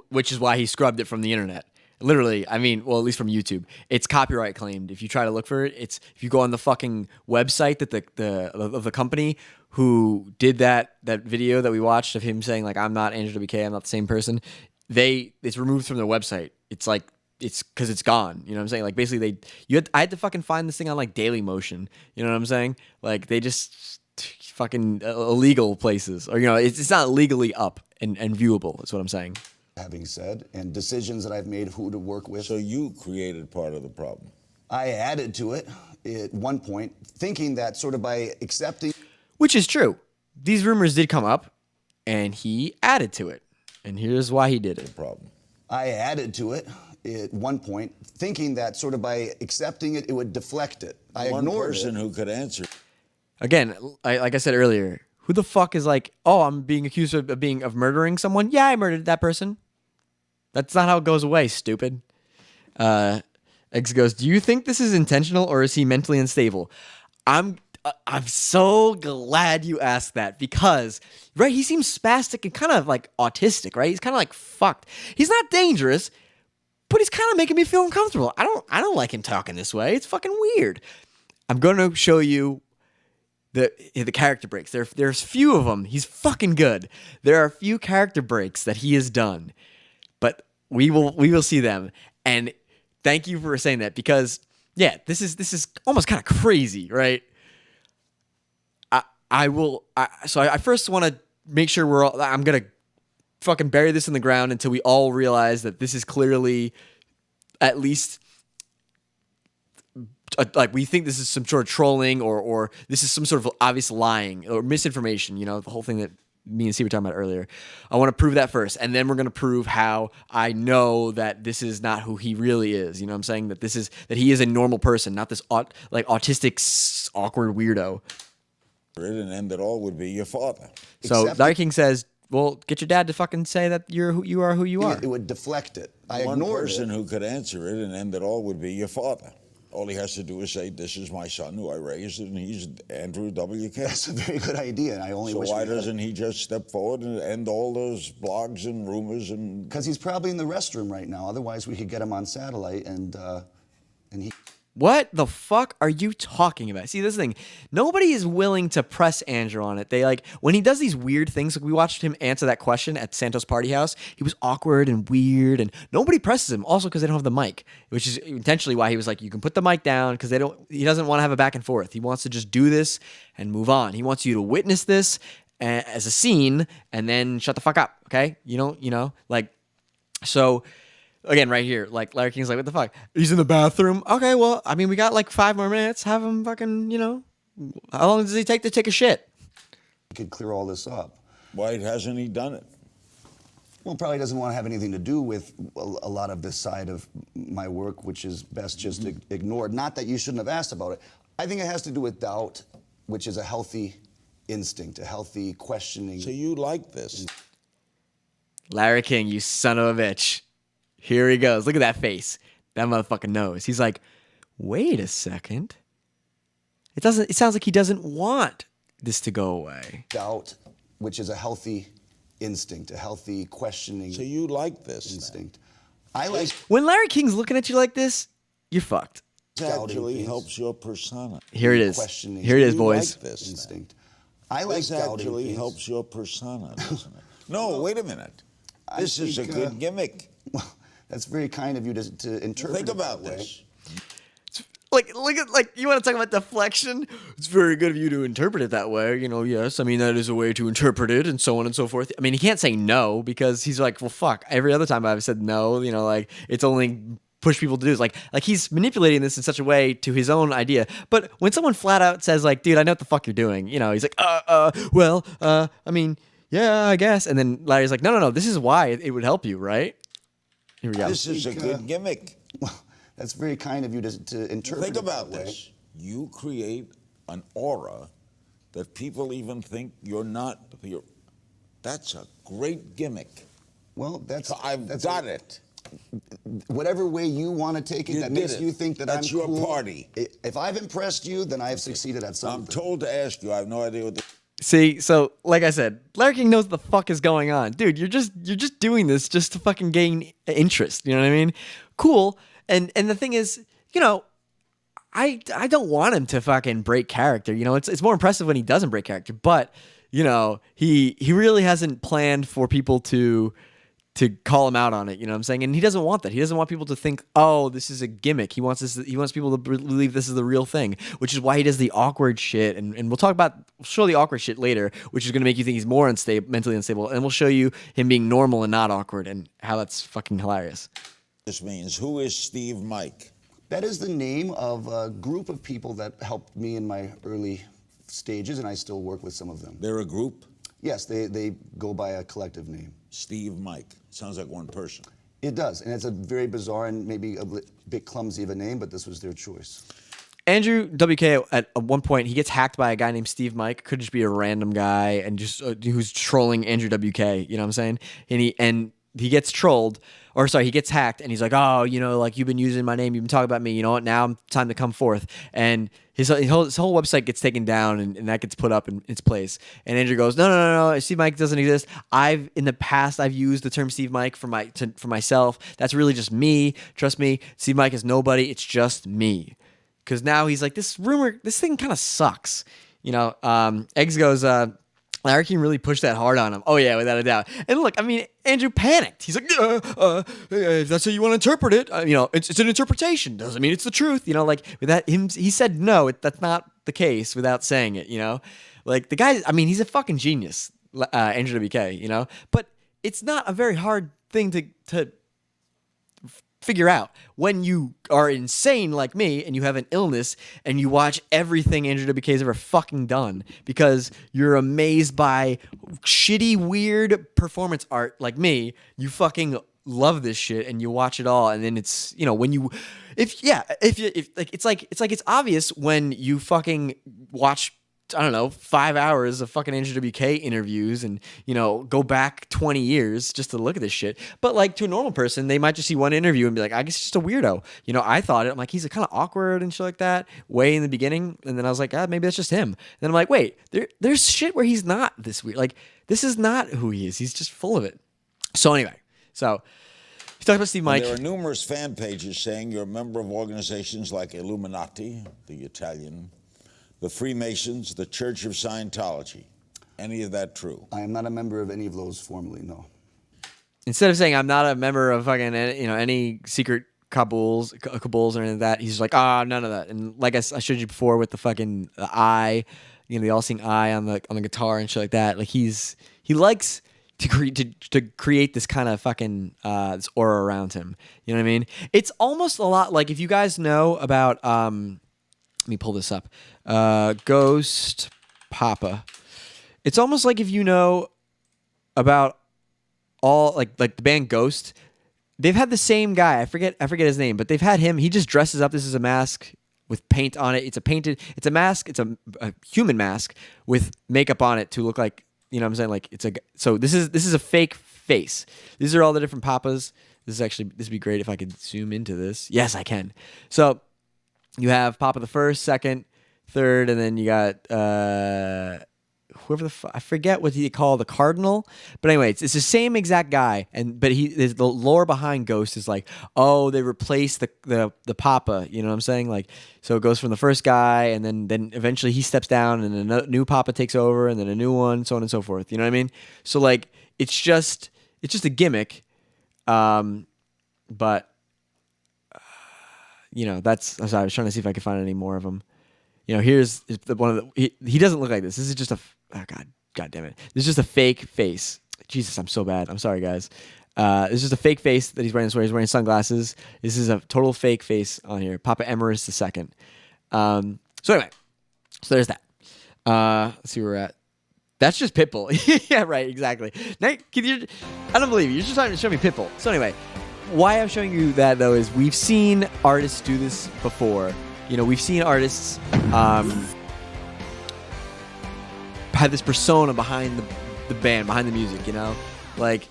which is why he scrubbed it from the internet. Literally, I mean, well, at least from YouTube. It's copyright claimed. If you try to look for it, if you go on the fucking website that the company who did that video that we watched of him saying, like, I'm not Andrew WK, I'm not the same person, it's removed from their website. It's like, it's because it's gone. You know what I'm saying? Like, basically, I had to fucking find this thing on, like, Daily Motion. You know what I'm saying? Like, they just fucking illegal places. Or, it's not legally up and viewable, is what I'm saying. – Having said, and decisions that I've made who to work with. So you created part of the problem. I added to it at one point, thinking that sort of by accepting... Which is true. These rumors did come up, and he added to it. And here's why he did it. Problem. I added to it at one point, thinking that sort of by accepting it, it would deflect it. I ignored it. One person who could answer. Again, like I said earlier, who the fuck is like, oh, I'm being accused of murdering someone? Yeah, I murdered that person. That's not how it goes away, stupid. X goes, do you think this is intentional or is he mentally unstable? I'm so glad you asked that because, right, he seems spastic and kind of like autistic, right? He's kind of like fucked. He's not dangerous, but he's kind of making me feel uncomfortable. I don't like him talking this way. It's fucking weird. I'm going to show you the character breaks. There's few of them. He's fucking good. There are a few character breaks that he has done, but we will see them. And thank you for saying that because yeah, this is almost kind of crazy, right? So I first want to make sure I'm going to fucking bury this in the ground until we all realize that this is clearly at least like we think this is some sort of trolling or this is some sort of obvious lying or misinformation, you know, the whole thing that me and Steve were talking about earlier. I want to prove that first, and then we're going to prove how I know that this is not who he really is. You know what I'm saying? That he is a normal person, not this autistic, awkward weirdo. And end it all would be your father. So Larry King says, well, get your dad to fucking say that you are who you are. It would deflect it. One person who could answer it and end it all would be your father. All he has to do is say, this is my son who I raised, and he's Andrew WK. That's a very good idea, and I only wish. So why doesn't he just step forward and end all those blogs and rumors and? Because he's probably in the restroom right now. Otherwise, we could get him on satellite, and he. What the fuck are you talking about? See, this is the thing. Nobody is willing to press Andrew on it. They like when he does these weird things. Like we watched him answer that question at Santos Party House. He was awkward and weird, and nobody presses him. Also, because they don't have the mic, which is intentionally why he was like, "You can put the mic down," because he doesn't want to have a back and forth. He wants to just do this and move on. He wants you to witness this as a scene and then shut the fuck up. Okay, so. Again, right here, like Larry King's like, what the fuck? He's in the bathroom. Okay, well, I mean, we got like 5 more minutes. Have him fucking, how long does he take to take a shit? He could clear all this up. Why hasn't he done it? Well, probably doesn't want to have anything to do with a lot of this side of my work, which is best just ignored. Not that you shouldn't have asked about it. I think it has to do with doubt, which is a healthy instinct, a healthy questioning. So you like this? Larry King, you son of a bitch. Here he goes. Look at that face. That motherfucker knows. He's like, wait a second. It sounds like he doesn't want this to go away. Doubt, which is a healthy instinct, a healthy questioning. So you like this instinct. I like. When Larry King's looking at you like this, you're fucked. This actually helps your persona. Here it is. Here it is, boys. Like this instinct. I like this actually helps your persona, doesn't it? No, wait a minute. This is a good gimmick. Well, that's very kind of you to interpret. Think about this. Like you want to talk about deflection? It's very good of you to interpret it that way. Yes, I mean that is a way to interpret it, and so on and so forth. I mean, he can't say no because he's like, well, fuck. Every other time I've said no, like it's only push people to do. It's like he's manipulating this in such a way to his own idea. But when someone flat out says like, dude, I know what the fuck you're doing, he's like, I mean, yeah, I guess. And then Larry's like, no, this is why it would help you, right? Here we go. This is a good gimmick. Well, that's very kind of you to interpret. Think about this. You create an aura that people even think you're not. That's a great gimmick. Well, I've got it. Whatever way you want to take it, that makes you think that that's I'm cool. That's your party. If I've impressed you, then I have succeeded at something. I'm told to ask you. I have no idea what. See, so like I said, Larry King knows what the fuck is going on, dude. You're just doing this just to fucking gain interest. You know what I mean? Cool. And the thing is, I don't want him to fucking break character. It's more impressive when he doesn't break character. But he really hasn't planned for people to call him out on it. You know what I'm saying? And he doesn't want that. He doesn't want people to think, oh, this is a gimmick. He wants people to believe this is the real thing, which is why he does the awkward shit. And we'll show the awkward shit later, which is going to make you think he's more mentally unstable. And we'll show you him being normal and not awkward and how that's fucking hilarious. This means, who is Steve Mike? That is the name of a group of people that helped me in my early stages, and I still work with some of them. They're a group? Yes, they go by a collective name. Steve Mike. Sounds like one person. It does, and it's a very bizarre and maybe a bit clumsy of a name, but this was their choice. Andrew WK at one point he gets hacked by a guy named Steve Mike. Could just be a random guy and just who's trolling Andrew WK. You know what I'm saying? And he gets trolled, or sorry, he gets hacked, and he's like, oh, you know, like you've been using my name, you've been talking about me. You know what? Now I'm time to come forth. And his whole website gets taken down, and that gets put up in its place. And Andrew goes, no, Steve Mike doesn't exist. In the past I've used the term Steve Mike for myself. That's really just me. Trust me, Steve Mike is nobody. It's just me. Because now he's like, this thing kind of sucks. You know, Eggs goes, Larry can really push that hard on him. Oh, yeah, without a doubt. And look, I mean, Andrew panicked. He's like, if that's how you want to interpret it, you know, it's an interpretation. Doesn't mean it's the truth. You know, like, with that, he said, no, that's not the case without saying it, you know? Like, the guy, I mean, he's a fucking genius, Andrew WK, you know? But it's not a very hard thing to figure out when you are insane like me and you have an illness and you watch everything Andrew WK has ever fucking done because you're amazed by shitty, weird performance art like me. You fucking love this shit and you watch it all, and then it's, you know, when you it's obvious when you fucking watch, I don't know, 5 hours of fucking Andrew WK interviews and, you know, go back 20 years just to look at this shit. But like to a normal person, they might just see one interview and be like, I guess he's just a weirdo. You know, I thought it. I'm like, he's kind of awkward and shit like that way in the beginning. And then I was like, maybe that's just him. And then I'm like, wait, there's shit where he's not this weird. Like, this is not who he is. He's just full of it. So anyway, he talked about Steve Mike. There are numerous fan pages saying you're a member of organizations like Illuminati, the Italian, the Freemasons, the Church of Scientology. Any of that true? I am not a member of any of those formally, no. Instead of saying I'm not a member of fucking, you know, any secret cabals or anything like that, he's like, none of that. And like I showed you before with the fucking eye, you know, the all-seeing eye on the guitar and shit like that. Like he likes to create this kind of fucking this aura around him. You know what I mean? It's almost a lot like if you guys know about let me pull this up. Ghost Papa. It's almost like if you know about all like the band Ghost, they've had the same guy. I forget his name, but they've had him. He just dresses up. This is a mask with paint on it. It's a mask. It's a human mask with makeup on it to look like, you know what I'm saying? Like so this is a fake face. These are all the different Papas. This would be great if I could zoom into this. Yes, I can. So you have Papa the first, second, third, and then you got whoever I forget what he called the Cardinal. But anyway, it's the same exact guy, but the lore behind Ghost is like, oh, they replaced the Papa. You know what I'm saying? Like, so it goes from the first guy, and then eventually he steps down, and a new Papa takes over, and then a new one, so on and so forth. You know what I mean? So like, it's just a gimmick, but. You know, I'm sorry, I was trying to see if I could find any more of them. You know, here's one of the. He doesn't look like this. This is just God damn it. This is just a fake face. Jesus, I'm so bad. I'm sorry, guys. This is just a fake face that he's wearing. He's wearing sunglasses. This is a total fake face on here. Papa Emeritus II. So anyway, so there's that. Let's see where we're at. That's just Pitbull. Yeah, right, exactly. Now, I don't believe you. You're just trying to show me Pitbull. So anyway. Why I'm showing you that, though, is we've seen artists do this before. You know, we've seen artists have this persona behind the band, behind the music, you know? Like,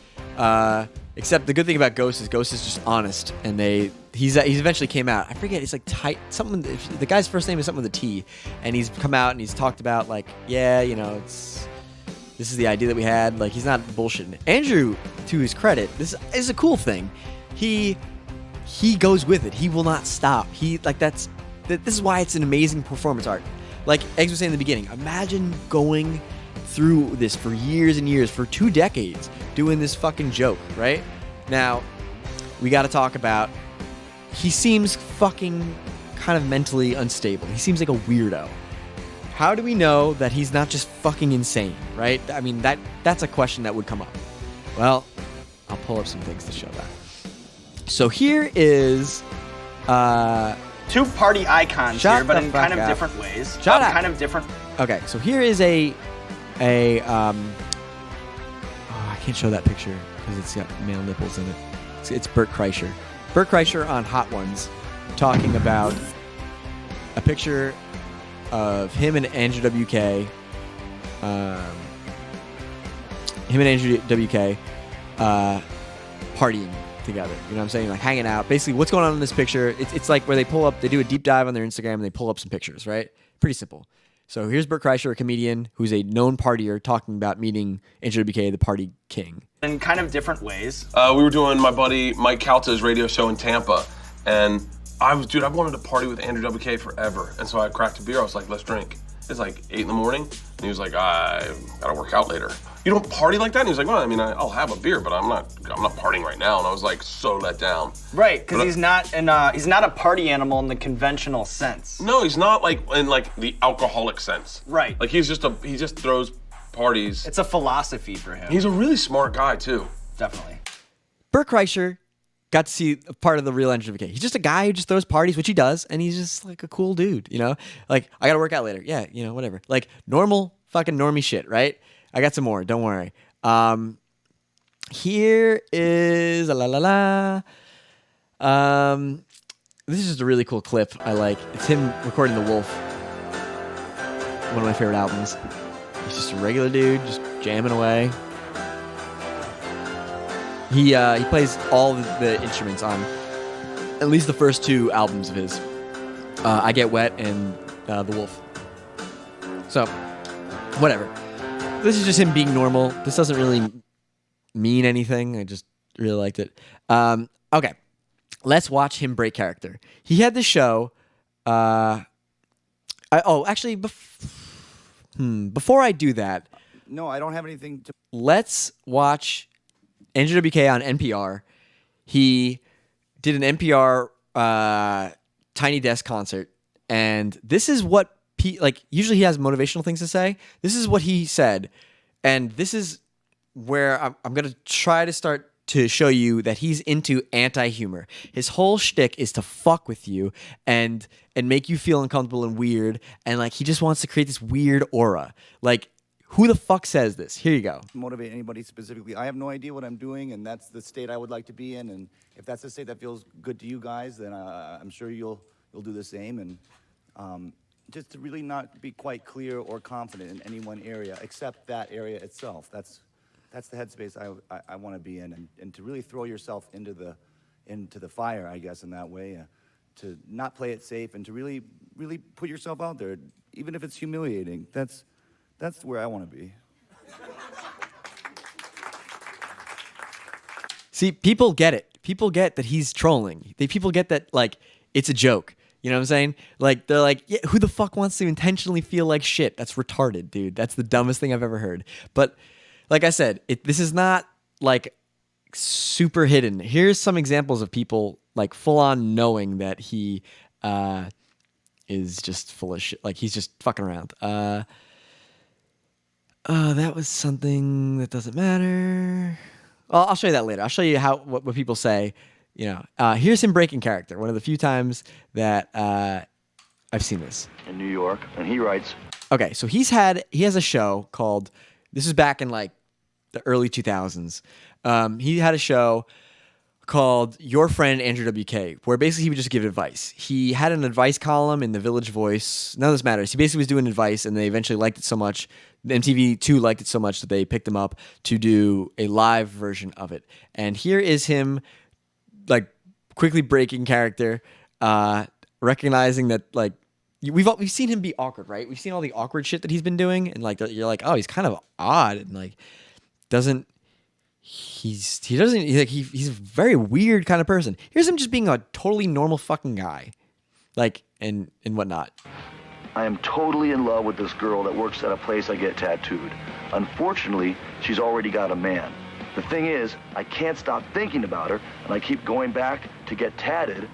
except the good thing about Ghost is just honest. And he's eventually came out. I forget, it's like the guy's first name is something with a T. And he's come out and he's talked about, like, yeah, you know, this is the idea that we had. Like, he's not bullshitting. Andrew, to his credit, this is a cool thing. He goes with it. He will not stop. This is why it's an amazing performance art. Like Eggs was saying in the beginning, imagine going through this for years and years, for 2 decades, doing this fucking joke, right? Now, we got to talk about, he seems fucking kind of mentally unstable. He seems like a weirdo. How do we know that he's not just fucking insane, right? I mean, that's a question that would come up. Well, I'll pull up some things to show that. So here is 2 party icons here, but in kind of different ways. Kind of different. Okay, so here is I can't show that picture because it's got male nipples in it. It's Bert Kreischer. Bert Kreischer on Hot Ones talking about a picture of him and Andrew WK. Partying together. You know what I'm saying? Like hanging out. Basically, what's going on in this picture? It's like where they do a deep dive on their Instagram and they pull up some pictures, right? Pretty simple. So here's Bert Kreischer, a comedian who's a known partier, talking about meeting Andrew WK, the party king. In kind of different ways. We were doing my buddy Mike Calta's radio show in Tampa, and I wanted to party with Andrew WK forever, and so I cracked a beer. I was like, let's drink. It's like 8 in the morning, and he was like, I gotta work out later. You don't party like that? And he was like, well, I mean, I'll have a beer, but I'm not partying right now. And I was like, so let down. Right, because he's not a party animal in the conventional sense. No, he's not like in like the alcoholic sense. Right. Like he just throws parties. It's a philosophy for him. He's a really smart guy too. Definitely. Bert Kreischer got to see a part of the real Andrew WK. He's just a guy who just throws parties, which he does, and he's just like a cool dude, you know? Like, I gotta work out later. Yeah, you know, whatever. Like, normal fucking normie shit, right? I got some more, don't worry. Here is this is just a really cool clip I like. It's him recording The Wolf, one of my favorite albums. He's just a regular dude, just jamming away. He plays all the instruments on at least the first 2 albums of his. I Get Wet and The Wolf. So, whatever. This is just him being normal. This doesn't really mean anything. I just really liked it. Okay. Let's watch him break character. He had this show. Before I do that. No, I don't have anything to. Let's watch Andrew WK on NPR. He did an NPR Tiny Desk concert. And this is what usually he has motivational things to say. This is what he said, and this is where I'm going to try to start to show you that he's into anti-humor. His whole shtick is to fuck with you and make you feel uncomfortable and weird, and like he just wants to create this weird aura. Like, who the fuck says this? Here you go. Motivate anybody specifically. I have no idea what I'm doing, and that's the state I would like to be in. And if that's the state that feels good to you guys, then I'm sure you'll do the same. And just to really not be quite clear or confident in any one area except that area itself. That's the headspace I want to be in, and to really throw yourself into the fire, I guess, in that way, to not play it safe and to really put yourself out there, even if it's humiliating. That's where I want to be. See, people get it. People get that he's trolling. People get that, like, it's a joke. You know what I'm saying? Like, they're like, yeah, who the fuck wants to intentionally feel like shit? That's retarded, dude. That's the dumbest thing I've ever heard. But like I said, this is not like super hidden. Here's some examples of people like full on knowing that he is just full of shit. Like, he's just fucking around. That was something that doesn't matter. I'll show you that later. I'll show you what people say. You know, here's him breaking character. One of the few times that I've seen this. In New York, and he writes. Okay, so he has a show called. This is back in like the early 2000s. He had a show called Your Friend Andrew WK, where basically he would just give advice. He had an advice column in the Village Voice. None of this matters. He basically was doing advice, and they eventually liked it so much. The MTV2 liked it so much that they picked him up to do a live version of it. And here is him, like, quickly breaking character, recognizing that, like, we've seen him be awkward, right? We've seen all the awkward shit that he's been doing, and like you're like, oh, he's kind of odd, and like he's a very weird kind of person. Here's him just being a totally normal fucking guy, like and whatnot. I am totally in love with this girl that works at a place I get tattooed. Unfortunately, she's already got a man. The thing is, I can't stop thinking about her, and I keep going back to get tatted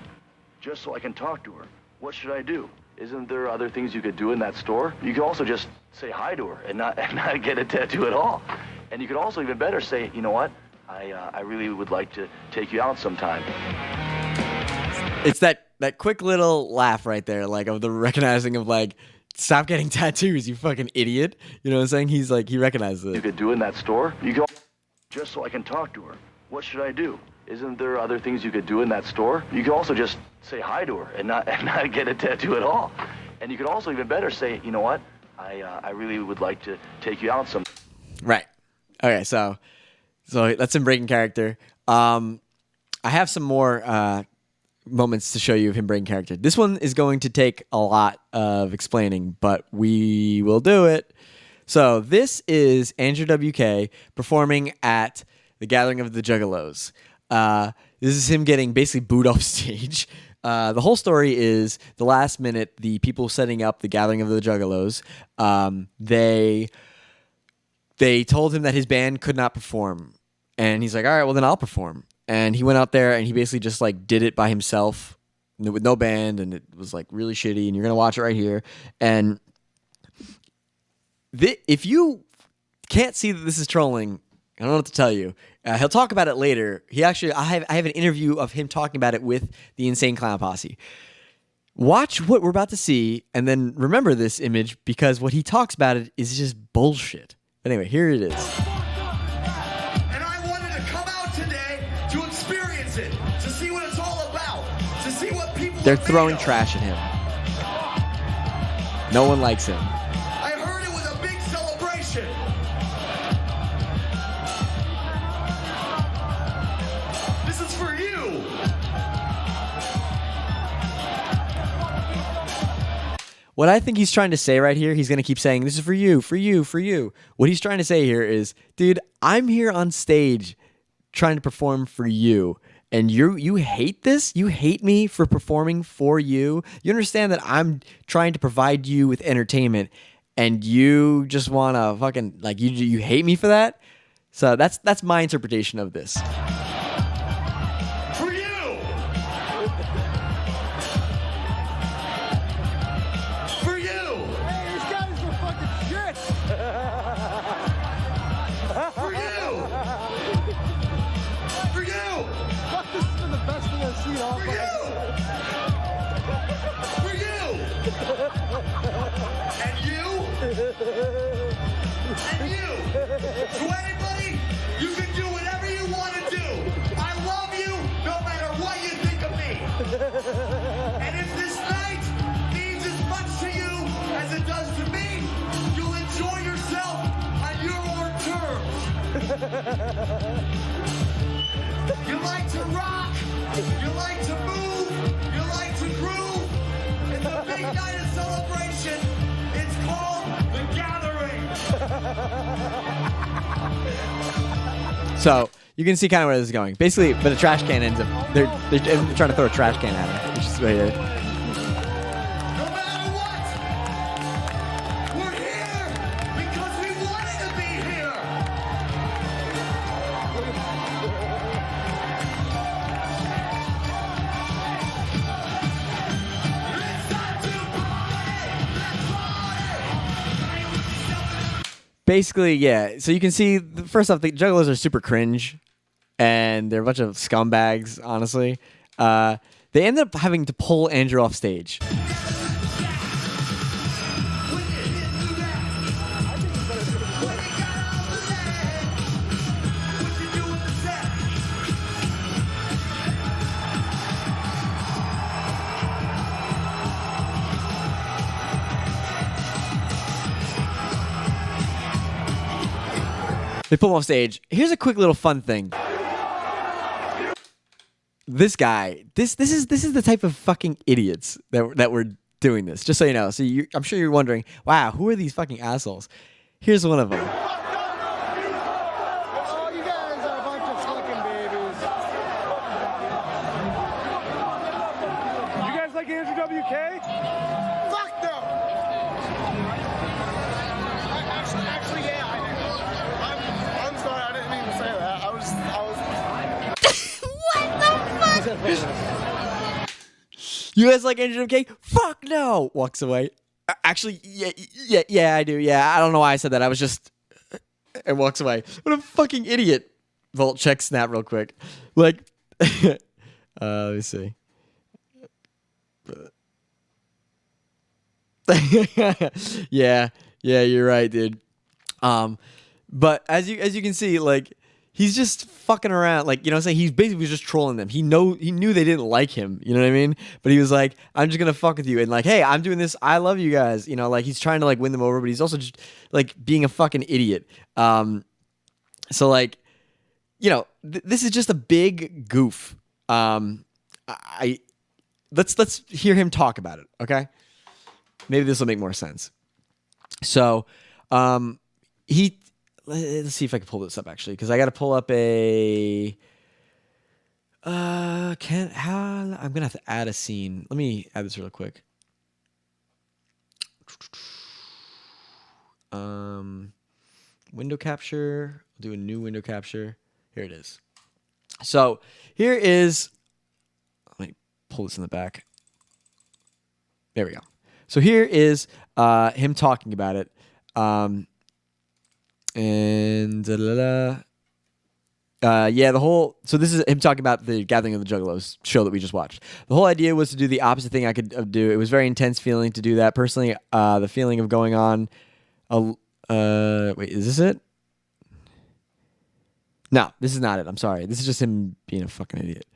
just so I can talk to her. What should I do? Isn't there other things you could do in that store? You could also just say hi to her and not get a tattoo at all. And you could also, even better, say, you know what? I really would like to take you out sometime. It's that quick little laugh right there, like, of the recognizing of, like, stop getting tattoos, you fucking idiot. You know what I'm saying? He's like, he recognizes it. You could do in that store? You go, just so I can talk to her. What should I do? Isn't there other things you could do in that store? You could also just say hi to her and not get a tattoo at all. And you could also, even better, say, you know what? I really would like to take you out some. Right. Okay, so that's him breaking character. I have some more moments to show you of him breaking character. This one is going to take a lot of explaining, but we will do it. So this is Andrew WK performing at the Gathering of the Juggalos. This is him getting basically booed off stage. The whole story is the last minute, the people setting up the Gathering of the Juggalos, they told him that his band could not perform. And he's like, all right, well then I'll perform. And he went out there and he basically just like did it by himself with no band, and it was like really shitty, and you're going to watch it right here. And if you can't see that this is trolling, I don't know what to tell you. He'll talk about it later. I have an interview of him talking about it with the Insane Clown Posse. Watch what we're about to see, and then remember this image, because what he talks about it is just bullshit. Anyway, here it is. And I wanted to come out today to experience it, to see what it's all about, to see what people. They're throwing trash at him. No one likes him. I heard it was a big celebration. This is for you. What I think he's trying to say right here, he's going to keep saying, this is for you, for you, for you. What he's trying to say here is, dude, I'm here on stage trying to perform for you. And you hate this? You hate me for performing for you? You understand that I'm trying to provide you with entertainment, and you just want to fucking, like, you hate me for that? So that's my interpretation of this. For you. For you. Hey, these guys are fucking shit. For you. For you. Fuck, this has been the best thing I've seen all my life. For you. And you. And you. To anybody, you can do whatever you want to do. I love you no matter what you think of me. And if this night means as much to you as it does to me, you'll enjoy yourself on your own terms. You like to rock, you like to move, you like to groove. It's a big night of celebration. It's called The Gathering. So you can see kind of where this is going. Basically, but a trash can ends up, they're trying to throw a trash can at him, which is right here. No matter what, we're here because we wanted to be here. Basically, yeah. So you can see, first off, the Juggalos are super cringe, and they're a bunch of scumbags, honestly. They ended up having to pull Andrew off stage. They pull him off stage. Here's a quick little fun thing. This guy, this is the type of fucking idiots that were doing this. Just so you know. So I'm sure you're wondering, wow, who are these fucking assholes? Here's one of them. Oh, you guys are a bunch of fucking babies. You guys like Andrew WK? Fuck no. Actually, yeah, I do. I'm sorry, I didn't mean to say that. I was. What the fuck? You guys like Andrew WK? Fuck no. Walks away. Actually, yeah, I do. Yeah, I don't know why I said that. I was just. And walks away. What a fucking idiot. Volt, check Snap real quick. Like, let me see. Yeah, you're right, dude. But as you can see, like, he's just fucking around. Like, you know what I'm saying? He basically was just trolling them. He knew they didn't like him. You know what I mean? But he was like, I'm just going to fuck with you. And like, hey, I'm doing this. I love you guys. You know, like he's trying to like win them over, but he's also just like being a fucking idiot. So like, you know, this is just a big goof. Let's hear him talk about it. Okay. Maybe this will make more sense. So, let's see if I can pull this up actually, because I got to pull up a. I'm gonna have to add a scene. Let me add this real quick. Window capture. I'll do a new window capture. Here it is. So here is. Let me pull this in the back. There we go. So here is him talking about it. So this is him talking about the Gathering of the Juggalos show that we just watched. The whole idea was to do the opposite thing I could do. It was a very intense feeling to do that. Personally, the feeling of going on. Wait, is this it? No, this is not it. I'm sorry. This is just him being a fucking idiot.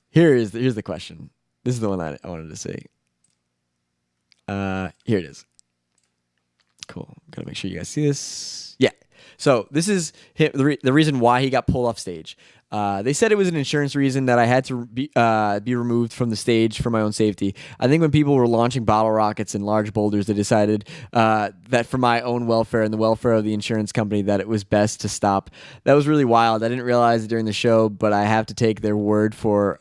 Here's the question. This is the one I wanted to see. Here it is. Cool. Gotta make sure you guys see this. Yeah. So this is him, the reason why he got pulled off stage. They said it was an insurance reason that I had to be removed from the stage for my own safety. I think when people were launching bottle rockets and large boulders, they decided that for my own welfare and the welfare of the insurance company, that it was best to stop. That was really wild. I didn't realize it during the show, but I have to take their word for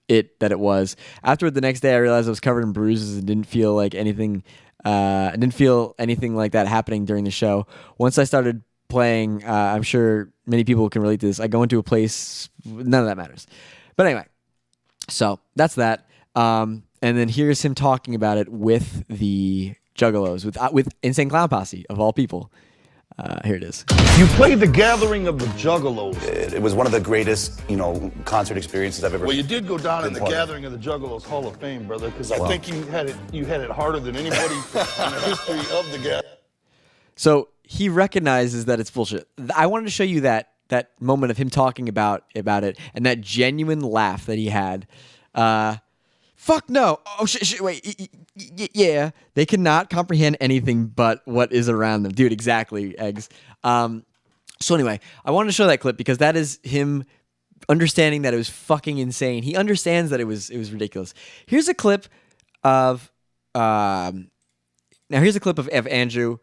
it that it was. Afterward, the next day, I realized I was covered in bruises and didn't feel like anything. I didn't feel anything like that happening during the show. Once I started playing, I'm sure many people can relate to this. I go into a place, none of that matters. But anyway, so that's that. And then here's him talking about it with the Juggalos, with Insane Clown Posse of all people. Here it is. You played the Gathering of the Juggalos. It was one of the greatest, concert experiences I've ever. Well, you did go down in the Gathering of the Juggalos Hall of Fame, brother, because I think you had it harder than anybody in the history of the Gathering. So he recognizes that it's bullshit. I wanted to show you that moment of him talking about it and that genuine laugh that he had. Fuck no. Oh shit, wait. Yeah. They cannot comprehend anything but what is around them. Dude, exactly, Eggs. So anyway, I wanted to show that clip because that is him understanding that it was fucking insane. He understands that it was ridiculous. Here's a clip of here's a clip of Andrew.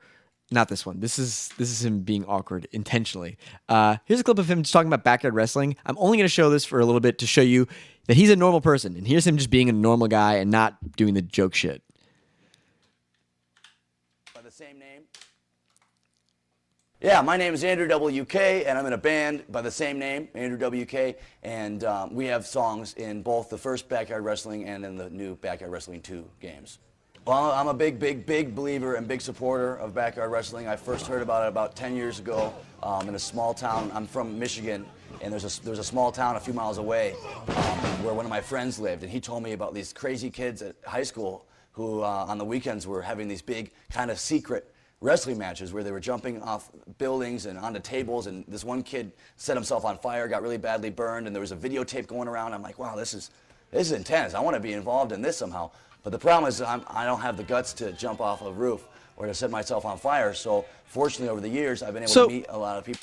Not this one. This is him being awkward intentionally. Here's a clip of him just talking about backyard wrestling. I'm only going to show this for a little bit to show you that he's a normal person. And here's him just being a normal guy and not doing the joke shit. By the same name? Yeah, my name is Andrew WK, and I'm in a band by the same name, Andrew WK, and we have songs in both the first Backyard Wrestling and in the new Backyard Wrestling 2 games. Well, I'm a big believer and big supporter of backyard wrestling. I first heard about it about 10 years ago in a small town. I'm from Michigan, and there's a small town a few miles away where one of my friends lived, and he told me about these crazy kids at high school who on the weekends were having these big kind of secret wrestling matches where they were jumping off buildings and onto tables, and this one kid set himself on fire, got really badly burned, and there was a videotape going around. I'm like, wow, this is intense. I want to be involved in this somehow. But the problem is I don't have the guts to jump off a roof or to set myself on fire. So fortunately, over the years, I've been able to meet a lot of people.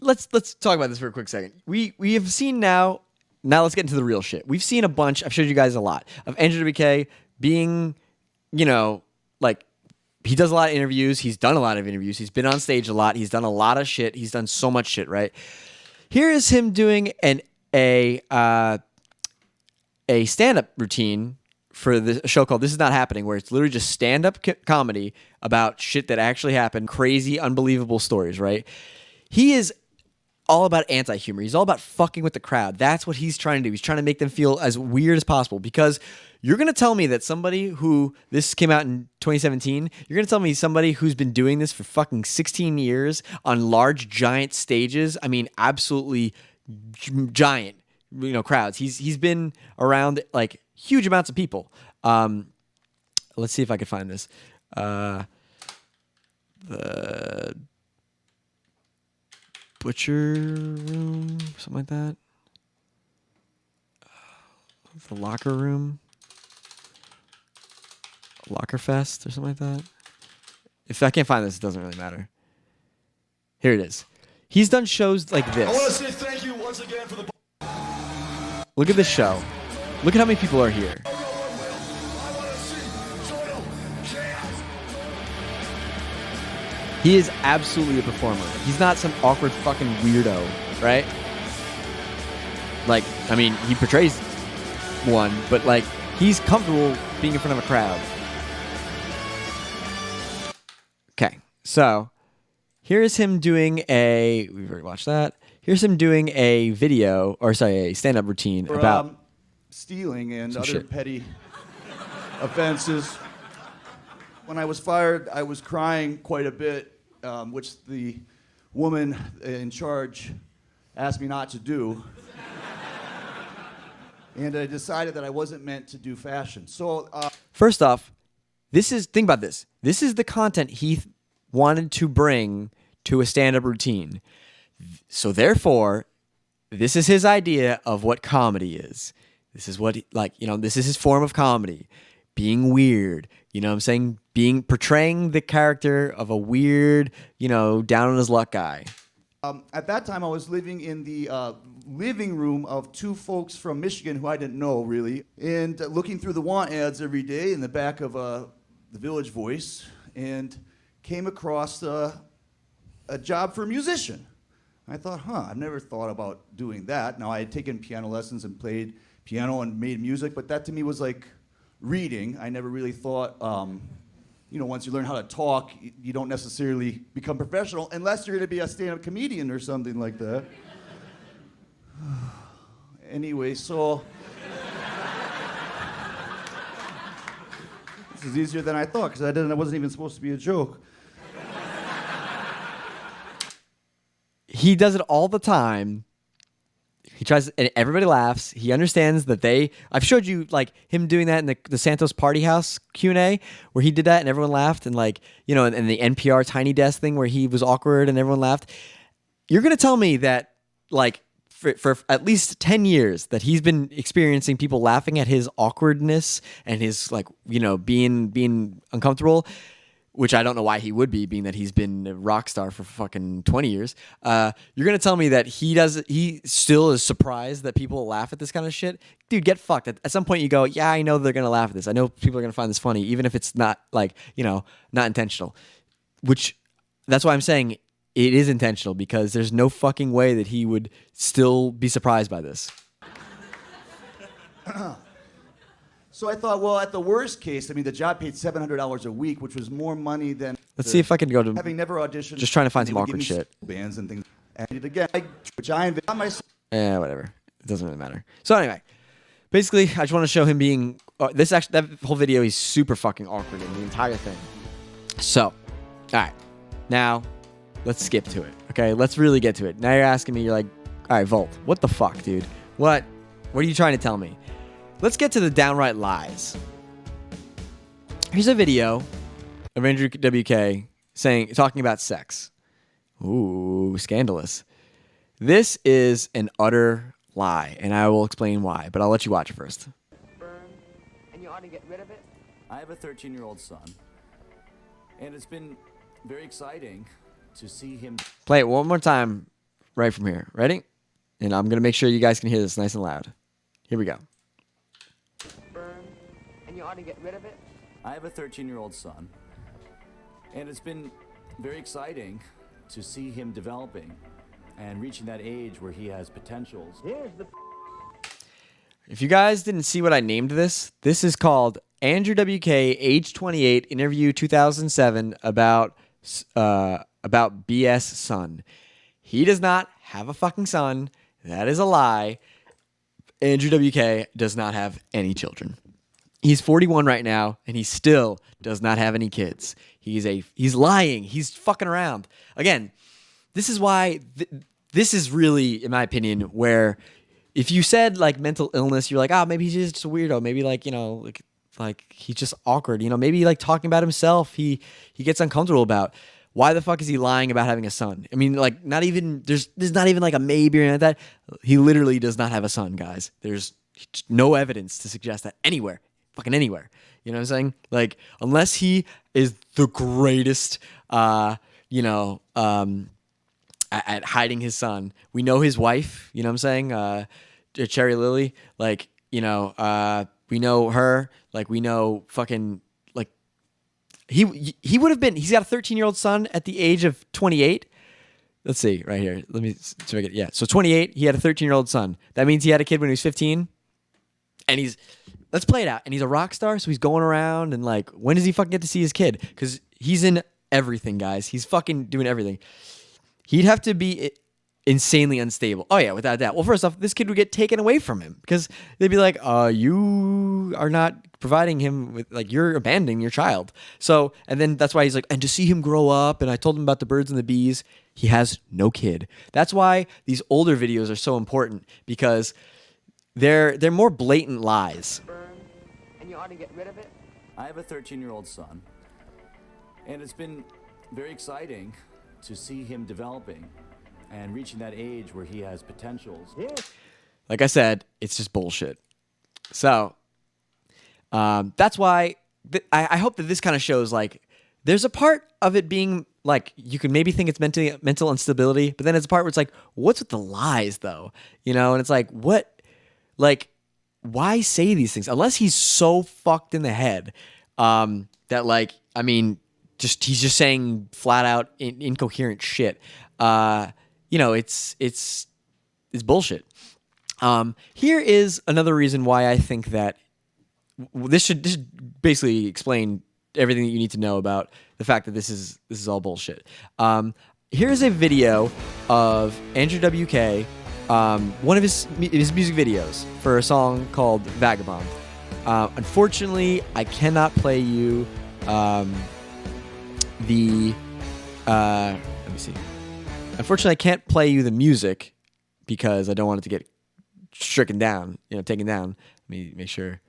Let's talk about this for a quick second. We have seen now let's get into the real shit. We've seen a bunch, I've showed you guys a lot, of Andrew WK being, like, he does a lot of interviews. He's done a lot of interviews. He's been on stage a lot. He's done a lot of shit. He's done so much shit, right? Here is him doing a stand-up routine for a show called This Is Not Happening, where it's literally just stand-up comedy about shit that actually happened, crazy, unbelievable stories, right? He is all about anti-humor. He's all about fucking with the crowd. That's what he's trying to do. He's trying to make them feel as weird as possible, because you're going to tell me that somebody who, this came out in 2017, you're going to tell me somebody who's been doing this for fucking 16 years on large, giant stages, I mean, absolutely giant, crowds. He's been around, like, huge amounts of people. Let's see if I can find this. butcher room, something like that. The locker room. Locker Fest or something like that. If I can't find this, it doesn't really matter. Here it is. He's done shows like this. I want to say thank you once again for the. Look at this show. Look at how many people are here. He is absolutely a performer. He's not some awkward fucking weirdo, right? Like, I mean, he portrays one, but like, he's comfortable being in front of a crowd. Okay, so here's him doing we've already watched that. Here's him doing a video, or sorry, a stand-up routine about stealing and other shit. petty offenses. When I was fired, I was crying quite a bit, which the woman in charge asked me not to do. And I decided that I wasn't meant to do fashion. So, first off, think about this. This is the content he wanted to bring to a stand-up routine. So therefore, this is his idea of what comedy is. This is what, this is his form of comedy. Being weird. You know what I'm saying? Portraying the character of a weird, down on his luck guy. at that time, I was living in the living room of two folks from Michigan who I didn't know, really, and looking through the want ads every day in the back of the Village Voice, and came across a job for a musician. I thought, I've never thought about doing that. Now, I had taken piano lessons and played piano and made music, but that to me was like reading. I never really thought, once you learn how to talk, you don't necessarily become professional unless you're going to be a stand-up comedian or something like that. Anyway, so this is easier than I thought because I wasn't even supposed to be a joke. He does it all the time. He tries, and everybody laughs. He understands that I've showed you like him doing that in the Santos Party House Q&A where he did that and everyone laughed, and and the NPR Tiny Desk thing where he was awkward and everyone laughed. You're gonna tell me that for at least 10 years that he's been experiencing people laughing at his awkwardness and his being uncomfortable, which I don't know why he would be, being that he's been a rock star for fucking 20 years. You're going to tell me that he still is surprised that people laugh at this kind of shit? Dude, get fucked. At some point you go, yeah, I know they're going to laugh at this. I know people are going to find this funny, even if it's not not intentional. Which, that's why I'm saying it is intentional, because there's no fucking way that he would still be surprised by this. So I thought, well, at the worst case, the job paid $700 a week, which was more money than. Let's see if I can go to. Having never auditioned. Just trying to find some awkward shit. Bands and things. And again, which I invented myself. Yeah, whatever. It doesn't really matter. So anyway, basically, I just want to show him being. That whole video, he's super fucking awkward in the entire thing. So, all right, now let's skip to it. Okay, let's really get to it. Now you're asking me, you're like, all right, Volt, what the fuck, dude? What are you trying to tell me? Let's get to the downright lies. Here's a video of Andrew WK talking about sex. Ooh, scandalous. This is an utter lie, and I will explain why, but I'll let you watch it first. And you ought to get rid of it? I have a 13-year-old son, and it's been very exciting to see him. Play it one more time right from here. Ready? And I'm going to make sure you guys can hear this nice and loud. Here we go. And you ought to get rid of it? I have a 13-year-old son, and it's been very exciting to see him developing and reaching that age where he has potentials. If you guys didn't see what I named this is called Andrew WK, age 28, interview 2007 about BS son. He does not have a fucking son. That is a lie. Andrew WK does not have any children. He's 41 right now, and he still does not have any kids. He's lying. He's fucking around. Again, this is why this is really, in my opinion, where if you said like mental illness, you're like, maybe he's just a weirdo. Maybe like he's just awkward. Maybe like talking about himself, he gets uncomfortable about. why the fuck is he lying about having a son? I mean, like, not even there's not even like a maybe or anything like that. He literally does not have a son, guys. There's no evidence to suggest that anywhere, fucking anywhere. You know what I'm saying? Like, unless he is the greatest, at hiding his son. We know his wife. You know what I'm saying? Cherry Lily. Like, we know her. Like, we know fucking. He would have been. He's got a 13-year-old son at the age of 28. Let's see right here. Let me check it. Yeah, so 28. He had a 13-year-old son. That means he had a kid when he was 15. And let's play it out. And he's a rock star, so he's going around and like, when does he fucking get to see his kid? Because he's in everything, guys. He's fucking doing everything. He'd have to be insanely unstable. Oh yeah, without that. Well, first off, this kid would get taken away from him because they'd be like, you are not providing him with, like, you're abandoning your child. So, and then that's why he's like, and to see him grow up, and I told him about the birds and the bees. He has no kid. That's why these older videos are so important, because they're more blatant lies. And you ought to get rid of it. I have a 13-year-old son, and it's been very exciting to see him developing and reaching that age where he has potentials. Like I said, it's just bullshit. So that's why I hope that this kind of shows, like, there's a part of it being like, you can maybe think it's mental instability, but then it's a part where it's like, what's with the lies though? And it's like, what, like, why say these things? Unless he's so fucked in the head that, like, I mean, he's just saying flat out incoherent shit. It's bullshit. Here is another reason why I think that this should basically explain everything that you need to know about the fact that this is all bullshit. Here's a video of Andrew WK, one of his music videos for a song called Vagabond. Unfortunately, I cannot play you let me see. Unfortunately, I can't play you the music because I don't want it to get taken down. Let me make sure.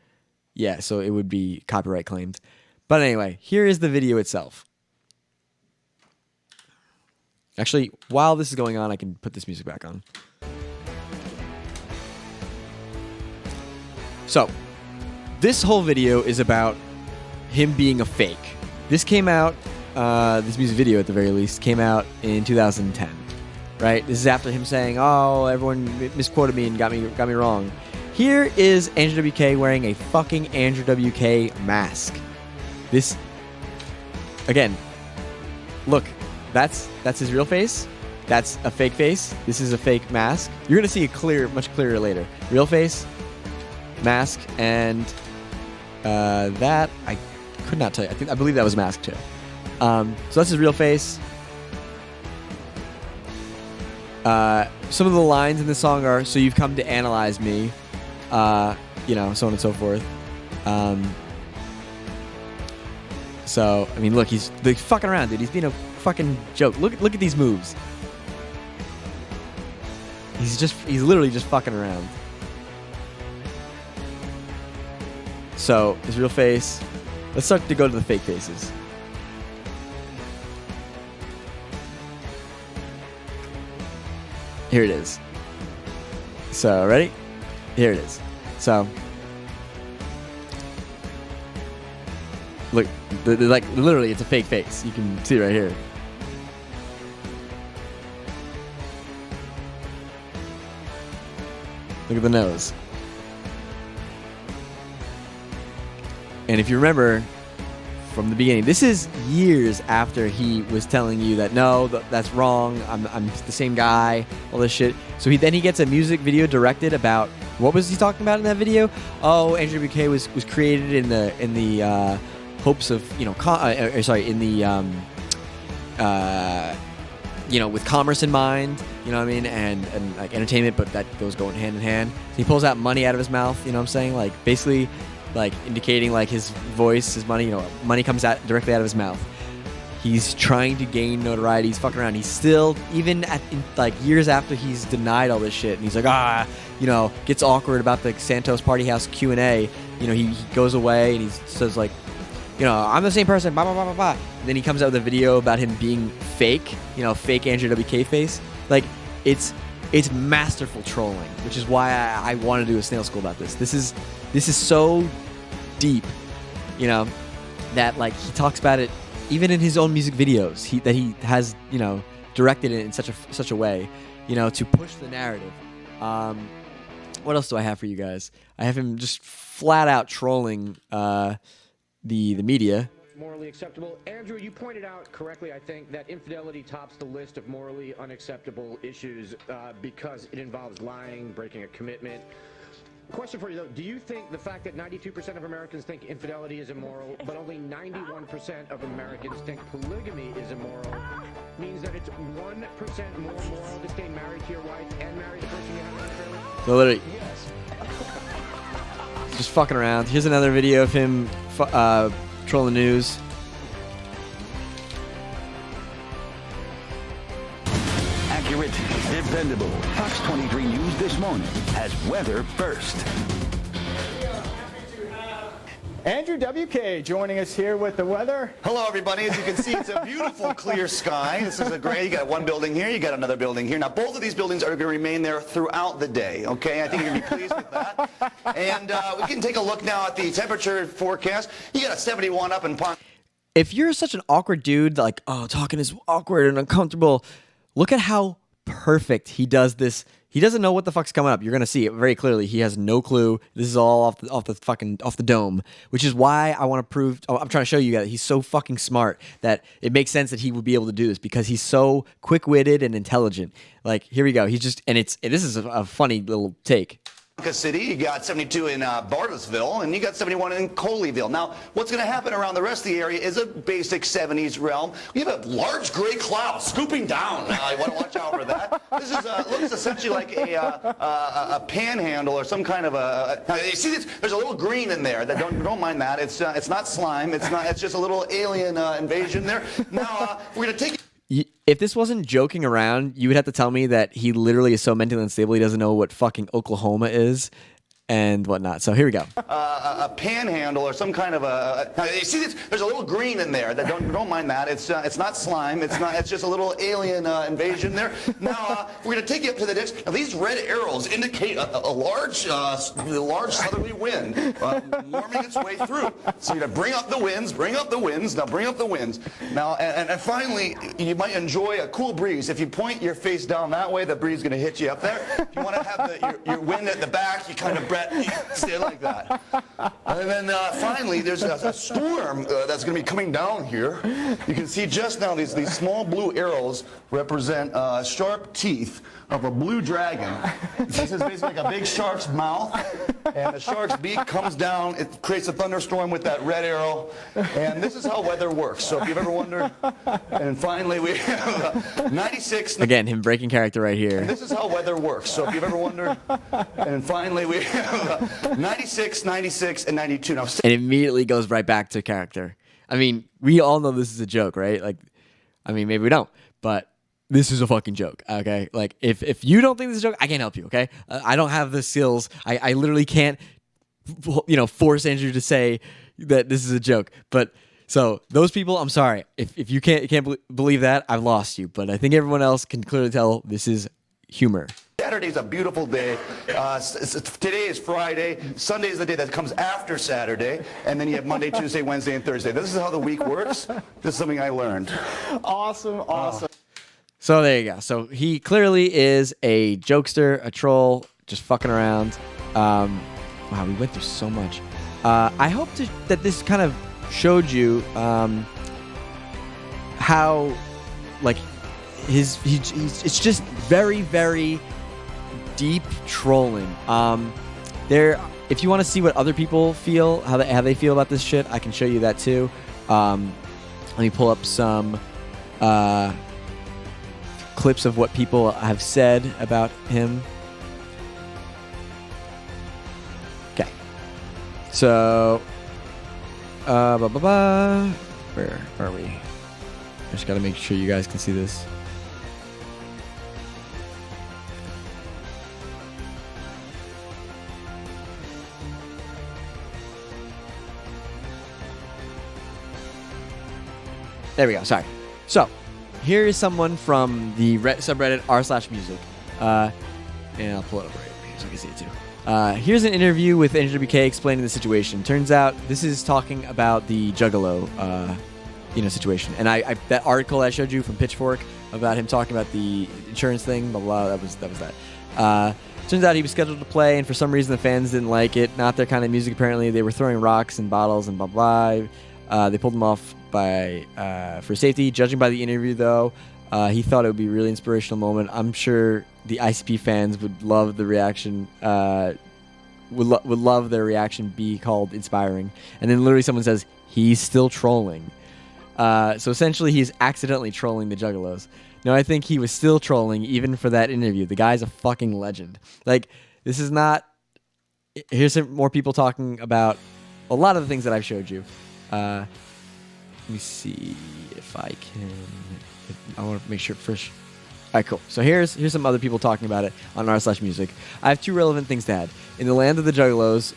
Yeah, so it would be copyright claimed. But anyway, here is the video itself. Actually, while this is going on, I can put this music back on. So, this whole video is about him being a fake. This came out, this music video at the very least, came out in 2010, right? This is after him saying, oh, everyone misquoted me and got me wrong. Here is Andrew WK wearing a fucking Andrew WK mask. This, again, look, that's his real face. That's a fake face. This is a fake mask. You're going to see it much clearer later. Real face, mask, and that, I could not tell you. I believe that was a mask too. So that's his real face. Some of the lines in the song are, so you've come to analyze me, so on and so forth. So, I mean, look, he's fucking around, dude. He's being a fucking joke. Look at these moves. He's literally just fucking around. So, his real face. Let's start to go to the fake faces. Here it is. So, ready? Here it is. So, look, like, literally, it's a fake face. You can see it right here. Look at the nose. And if you remember from the beginning, this is years after he was telling you that, no, that's wrong. I'm the same guy, all this shit. So he gets a music video directed about, what was he talking about in that video? Oh, Andrew WK was created in the hopes of, with commerce in mind, you know what I mean, and like entertainment, but that goes going hand in hand. So he pulls out money out of his mouth, you know what I'm saying? Like, basically, like, indicating, like, his voice, his money, money comes out directly out of his mouth. He's trying to gain notoriety. He's fucking around. He's still, even years after he's denied all this shit, and he's like, gets awkward about the Santos Party House Q&A. He goes away and he says, like, I'm the same person, blah, blah, blah, blah, blah. And then he comes out with a video about him being fake, fake Andrew WK face. Like, it's masterful trolling, which is why I want to do a Snail School about this. This is so deep, that like he talks about it even in his own music videos. That he has, directed it in such a way, to push the narrative. What else do I have for you guys? I have him just flat out trolling the media. Morally acceptable. Andrew, you pointed out correctly, I think, that infidelity tops the list of morally unacceptable issues because it involves lying, breaking a commitment. Question for you, though. Do you think the fact that 92% of Americans think infidelity is immoral, but only 91% of Americans think polygamy is immoral, means that it's 1% more moral to stay married to your wife and marry the person you have an affair with? So literally, Yes. just fucking around. Here's another video of him trolling the news. Accurate, dependable. Fox 23 News this morning has weather first. Andrew WK joining us here with the weather. Hello, everybody. As you can see, it's a beautiful clear sky. This is a great. You got one building here. You got another building here. Now, both of these buildings are going to remain there throughout the day. Okay, I think you're going to be pleased with that. And we can take a look now at the temperature forecast. You got a 71 up in Palm. If you're such an awkward dude, like, oh, talking is awkward and uncomfortable, look at how perfect he does this. He doesn't know what the fuck's coming up. You're gonna see it very clearly. He has no clue. This is all off the dome, which is why I want to prove. I'm trying to show you guys he's so fucking smart that it makes sense that he would be able to do this because he's so quick-witted and intelligent. Like, here we go. He's just, and this is a funny little take. City, you got 72 in Bartlesville, and you got 71 in Coleyville. Now, what's going to happen around the rest of the area is a basic 70s realm. You have a large gray cloud scooping down. You want to watch out for that. This is looks essentially like a panhandle or some kind of a. Now, you see, there's a little green in there. That don't mind that. It's not slime. It's just a little alien invasion there. Now we're going to take. If this wasn't joking around, you would have to tell me that he literally is so mentally unstable he doesn't know what fucking Oklahoma is and whatnot. So here we go. A panhandle or some kind of a. Now, you see, there's a little green in there. That don't mind that. It's not slime. It's just a little alien invasion there. Now we're going to take you up to the ditch. Now these red arrows indicate a large southerly wind warming its way through. So you're going to bring up the winds. Now bring up the winds. Now and finally, you might enjoy a cool breeze. If you point your face down that way, the breeze is going to hit you up there. If you want to have your wind at the back, you kind of stay like that. And then finally, there's a storm that's going to be coming down here. You can see just now these small blue arrows represent sharp teeth of a blue dragon. This is basically like a big shark's mouth, and the shark's beak comes down. It creates a thunderstorm with that red arrow, and this is how weather works. So if you've ever wondered, and finally we have 96. Again, him breaking character right here. And this is how weather works. So if you've ever wondered, and finally we have 96, 96, and 92. Now, and immediately goes right back to character. I mean, we all know this is a joke, right? Like, I mean, maybe we don't, but this is a fucking joke, okay? Like, if you don't think this is a joke, I can't help you, okay? I don't have the skills. I literally can't, force Andrew to say that this is a joke. But so those people, I'm sorry. If you can't believe that, I've lost you. But I think everyone else can clearly tell this is humor. Saturday's a beautiful day. Today is Friday. Sunday is the day that comes after Saturday. And then you have Monday, Tuesday, Wednesday, and Thursday. This is how the week works. This is something I learned. Awesome. So there you go. So he clearly is a jokester, a troll, just fucking around. Wow, we went through so much. I hope that this kind of showed you how, like, it's just very, very deep trolling. If you want to see what other people feel, how they feel about this shit, I can show you that too. Let me pull up some clips of what people have said about him. Okay. So, where are we? I just gotta make sure you guys can see this. There we go. Sorry. So, here is someone from the subreddit r/music. And I'll pull it up right here so you can see it too. Here's an interview with AWK explaining the situation. Turns out this is talking about the Juggalo, situation. And that article I showed you from Pitchfork about him talking about the insurance thing, blah blah. That was that. Turns out he was scheduled to play, and for some reason the fans didn't like it. Not their kind of music, apparently. They were throwing rocks and bottles and blah blah. They pulled him off for safety. Judging by the interview, though, he thought it would be a really inspirational moment. I'm sure the ICP fans would love the reaction. Would love their reaction be called inspiring. And then literally someone says he's still trolling. So essentially, he's accidentally trolling the Juggalos. No, I think he was still trolling even for that interview. The guy's a fucking legend. Like, this is not... Here's some more people talking about a lot of the things that I've showed you. Let me see if I can... I want to make sure first... All right, cool. So here's some other people talking about it on r/music. I have 2 relevant things to add. In the land of the Juggalos,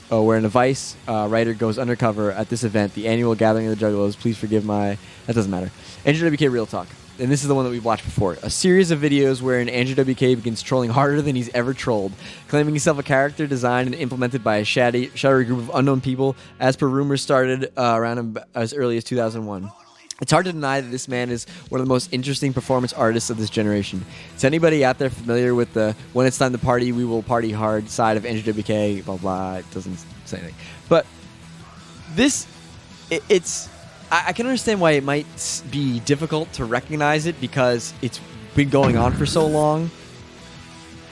where a Vice writer goes undercover at this event, the annual gathering of the Juggalos, please forgive my... That doesn't matter. Andrew WK Real Talk. And this is the one that we've watched before. A series of videos wherein Andrew WK begins trolling harder than he's ever trolled, claiming himself a character designed and implemented by a shadowy group of unknown people, as per rumors started around as early as 2001. It's hard to deny that this man is one of the most interesting performance artists of this generation. Is anybody out there familiar with the "when it's time to party, we will party hard" side of Andrew WK? Blah blah. It doesn't say anything. But it's. I can understand why it might be difficult to recognize it because it's been going on for so long.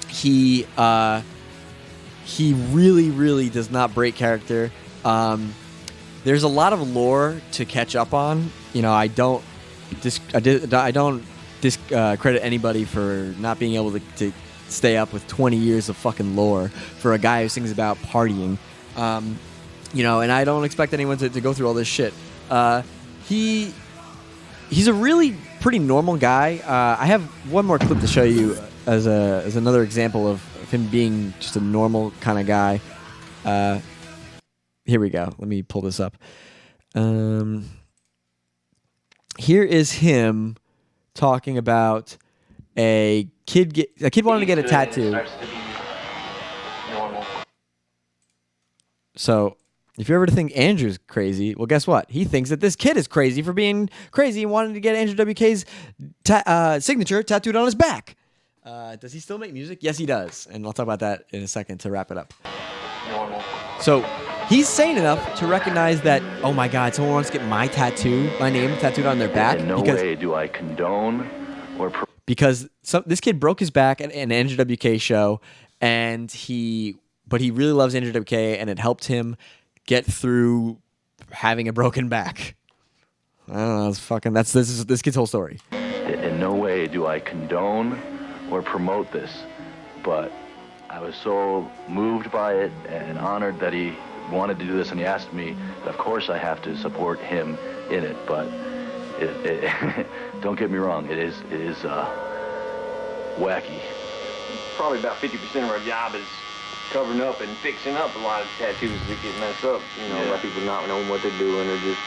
He really, really does not break character. There's a lot of lore to catch up on. I don't discredit anybody for not being able to stay up with 20 years of fucking lore for a guy who sings about partying. And I don't expect anyone to go through all this shit. He's a really pretty normal guy. I have one more clip to show you as another example of him being just a normal kind of guy. Here we go. Let me pull this up. Here is him talking about a kid wanted to get a tattoo. So, if you're ever to think Andrew's crazy, well, guess what? He thinks that this kid is crazy for being crazy and wanting to get Andrew WK's signature tattooed on his back. Does he still make music? Yes, he does. And I'll talk about that in a second to wrap it up. So he's sane enough to recognize that, oh my God, someone wants to get my name tattooed on their back. In no way do I condone or... Because this kid broke his back at an Andrew WK show, but he really loves Andrew WK, and it helped him get through having a broken back. I don't know. This is this kid's whole story. In no way do I condone or promote this, but I was so moved by it and honored that he wanted to do this, and he asked me. Of course, I have to support him in it, but don't get me wrong. It is wacky. Probably about 50% of our job is covering up and fixing up a lot of tattoos that get messed up, by people not knowing what they're doing or just,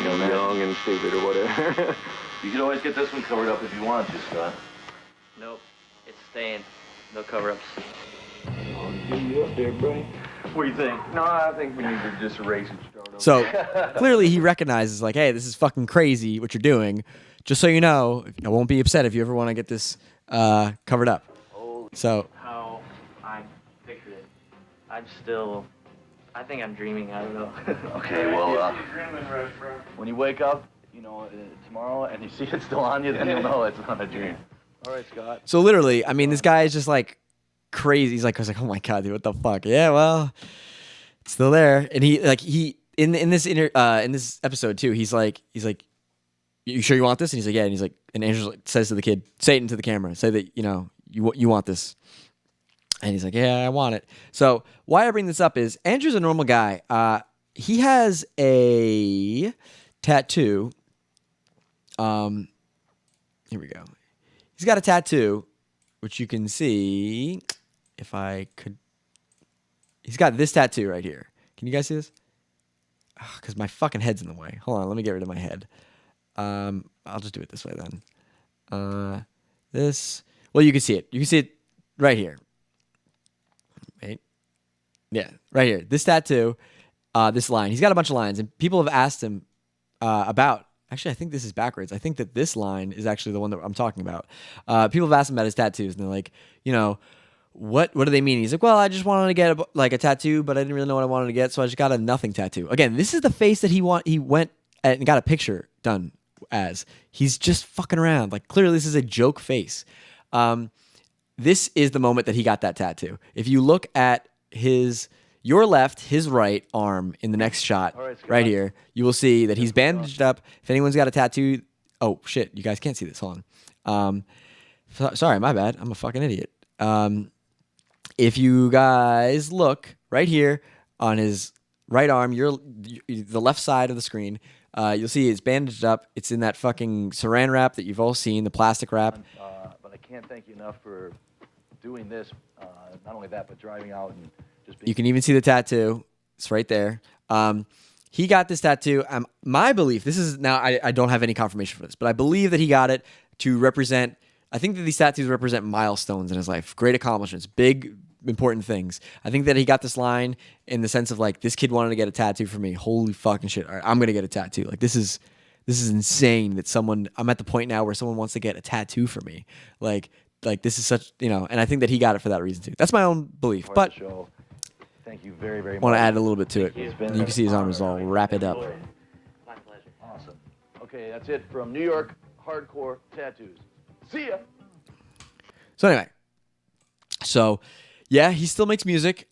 young and stupid or whatever. You could always get this one covered up if you want to, Scott. Nope, it's staying. No cover-ups. I'll get you up there, buddy. What do you think? No, I think we need to just erase it. So clearly he recognizes, like, hey, this is fucking crazy what you're doing. Just so you know, I won't be upset if you ever want to get this covered up. So How I pictured it. I think I'm dreaming. I don't know. Okay, well, when you wake up, tomorrow, and you see it still on you, then you'll know it's not a dream. All right, Scott. So literally, I mean, this guy is just like crazy. I was like, oh my God, dude, what the fuck? Yeah, well, it's still there. And in this episode too, he's like, you sure you want this? And he's like, yeah. And he's like, and Andrew says to the kid, say it into the camera, say that you want this. And he's like, yeah, I want it. So why I bring this up is Andrew's a normal guy. He has a tattoo. Here we go. He's got a tattoo, which you can see if I could. He's got this tattoo right here. Can you guys see this? because my fucking head's in the way. Hold on, let me get rid of my head. I'll just do it this way then. This. Well, you can see it. You can see it right here. Wait. Yeah, right here. This tattoo, this line. He's got a bunch of lines, and people have asked him about. Actually, I think this is backwards. I think that this line is actually the one that I'm talking about. People have asked him about his tattoos, and they're like, you know, what do they mean? He's like, well, I just wanted to get a tattoo, but I didn't really know what I wanted to get, so I just got a nothing tattoo. Again, this is the face that he went and got a picture done as. He's just fucking around. Like, clearly this is a joke face. This is the moment that he got that tattoo. If you look at your left, his right arm in the next shot, right here, you will see that he's bandaged up. If anyone's got a tattoo, oh shit, you guys can't see this. Hold on. Sorry, my bad. I'm a fucking idiot. If you guys look right here on his right arm, the left side of the screen, you'll see it's bandaged up. It's in that fucking saran wrap that you've all seen, the plastic wrap. But I can't thank you enough for doing this. Not only that, but driving out and just being... You can even see the tattoo. It's right there. He got this tattoo. My belief, this is now, I don't have any confirmation for this, but I believe that he got it to represent, I think that these tattoos represent milestones in his life, great accomplishments, big, important things. I think that he got this line in the sense of like, this kid wanted to get a tattoo for me. Holy fucking shit. All right, I'm going to get a tattoo. Like, this is insane that I'm at the point now where someone wants to get a tattoo for me. Like this is such, and I think that he got it for that reason too. That's my own belief, but thank you very, very much. I want to add a little bit to it. You can see his arm is all wrapped up. My pleasure. Awesome. Okay, that's it from New York Hardcore Tattoos. See ya. So anyway, yeah, he still makes music.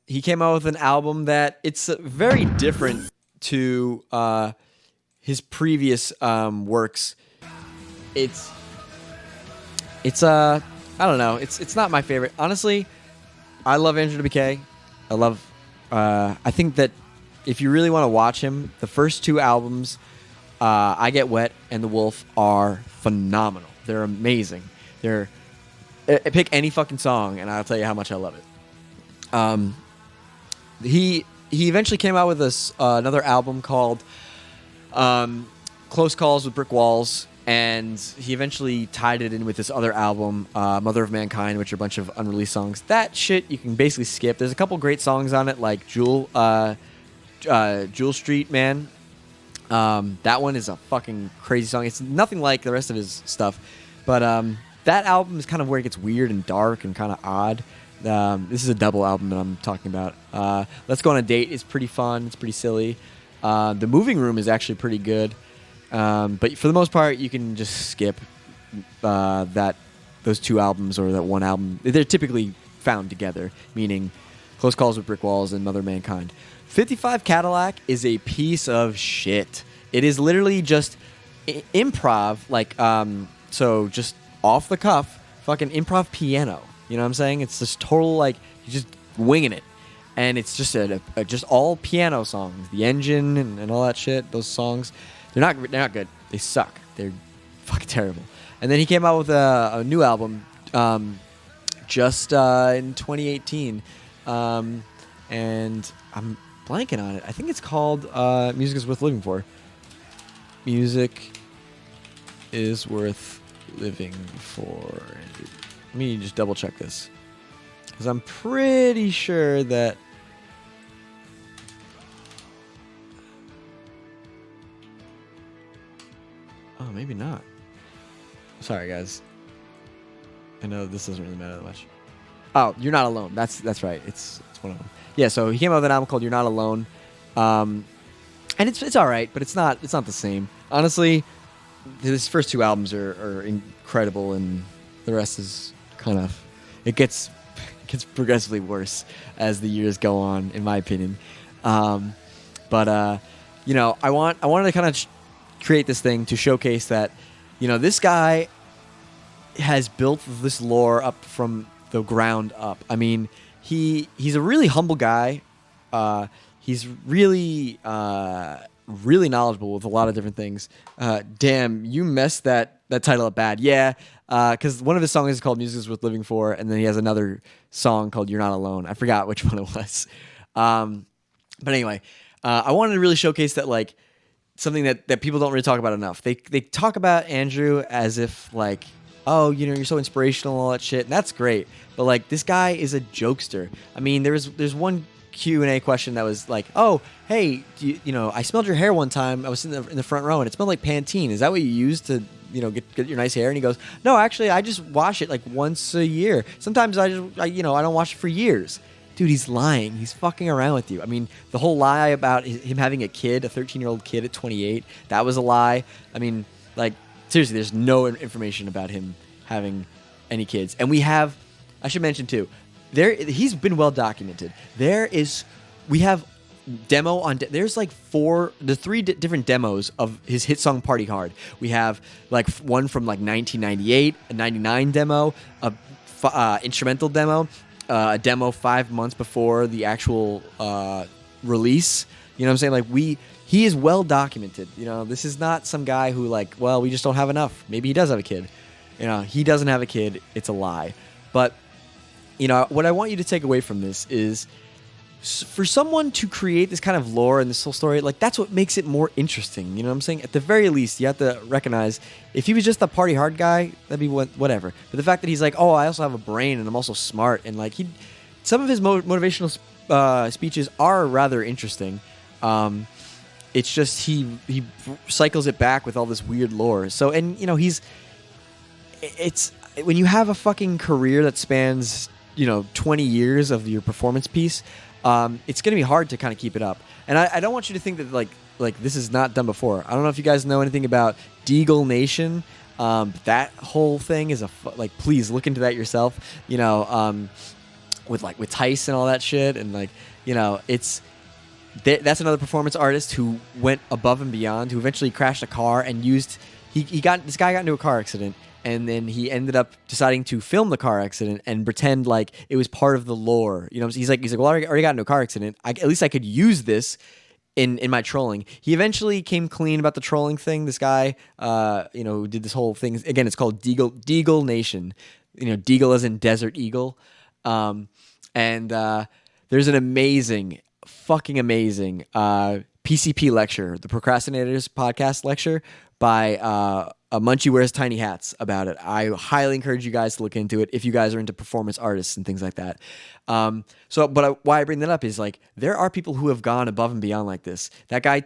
He came out with an album that it's very different to his previous works. I don't know. It's not my favorite. Honestly, I love Andrew WK. I think that if you really want to watch him, the first two albums, I Get Wet and The Wolf, are phenomenal. They're amazing. Pick any fucking song and I'll tell you how much I love it. He eventually came out with another album called Close Calls with Brick Walls, and he eventually tied it in with this other album, Mother of Mankind, which are a bunch of unreleased songs. That shit you can basically skip. There's a couple great songs on it, like Jewel Street Man. That one is a fucking crazy song. It's nothing like the rest of his stuff, but that album is kind of where it gets weird and dark and kind of odd. This is a double album that I'm talking about. Let's Go on a Date is pretty fun. It's pretty silly. The Moving Room is actually pretty good. But for the most part, you can just skip those two albums or that one album. They're typically found together, meaning Close Calls with Brick Walls and Mother of Mankind. 55 Cadillac is a piece of shit. It is literally just improv, so just off the cuff, fucking improv piano. You know what I'm saying? It's just total, you're just winging it. And it's just just all piano songs. The Engine and all that shit, those songs. They're not good. They suck. They're fucking terrible. And then he came out with a new album just in 2018. And I'm blanking on it. I think it's called Music is Worth Living For. Music is Worth Living For. Let me just double check this. Because I'm pretty sure that... Oh, maybe not. Sorry, guys. I know this doesn't really matter that much. Oh, You're Not Alone. That's right. It's one of them. Yeah, so he came out with an album called You're Not Alone. And it's all right, but it's not the same. Honestly, his first two albums are incredible, and the rest is kind of... It gets progressively worse as the years go on, in my opinion. I wanted to kind of create this thing to showcase that, this guy has built this lore up from the ground up. I mean, he's a really humble guy. He's really knowledgeable with a lot of different things. Damn, you messed that title up bad. Yeah, because one of his songs is called Music is Worth Living For, and then he has another song called You're Not Alone. I forgot which one it was. But anyway, I wanted to really showcase that, like, something that people don't really talk about enough. They talk about Andrew as if, like, oh, you know, you're so inspirational and all that shit, and that's great. But, like, this guy is a jokester. I mean, there's one Q&A question that was like, oh, hey, you know, I smelled your hair one time. I was in the front row, and it smelled like Pantene. Is that what you use to, you know, get your nice hair? And he goes, no, actually, I just wash it like once a year. Sometimes I don't wash it for years. Dude, he's lying. He's fucking around with you. I mean, the whole lie about him having a kid, a 13-year-old kid at 28, that was a lie. I mean, like, seriously, there's no information about him having any kids. And we have, I should mention too, he's been well documented. We have demo on, there's like three different demos of his hit song Party Hard. We have like one from like 1998, a 99 demo, a instrumental demo, a demo 5 months before the actual release. You know what I'm saying? Like, he is well documented. You know, this is not some guy who, like, well, we just don't have enough. Maybe he does have a kid. You know, he doesn't have a kid. It's a lie. But, you know, what I want you to take away from this is, for someone to create this kind of lore and this whole story, like, that's what makes it more interesting. You know what I'm saying? At the very least, you have to recognize, if he was just a party hard guy, that'd be whatever. But the fact that he's like, oh, I also have a brain and I'm also smart, and like, some of his motivational speeches are rather interesting. It's just he cycles it back with all this weird lore. So, and you know, it's when you have a fucking career that spans, you know, 20 years of your performance piece, it's going to be hard to kind of keep it up. And I don't want you to think that like this is not done before. I don't know if you guys know anything about Deagle Nation. That whole thing is like, please look into that yourself. You know, with Tice and all that shit, and like, you know, that's another performance artist who went above and beyond, who eventually crashed a car and this guy got into a car accident, and then he ended up deciding to film the car accident and pretend like it was part of the lore. You know, he's like, well, I already got into a car accident. At least I could use this in my trolling. He eventually came clean about the trolling thing. This guy, you know, who did this whole thing. Again, it's called Deagle Nation. You know, Deagle as in desert eagle. And there's an fucking amazing PCP lecture, the Procrastinators podcast lecture by Munchie Wears Tiny Hats about it. I highly encourage you guys to look into it if you guys are into performance artists and things like that. Why I bring that up is, like, there are people who have gone above and beyond like this. That guy,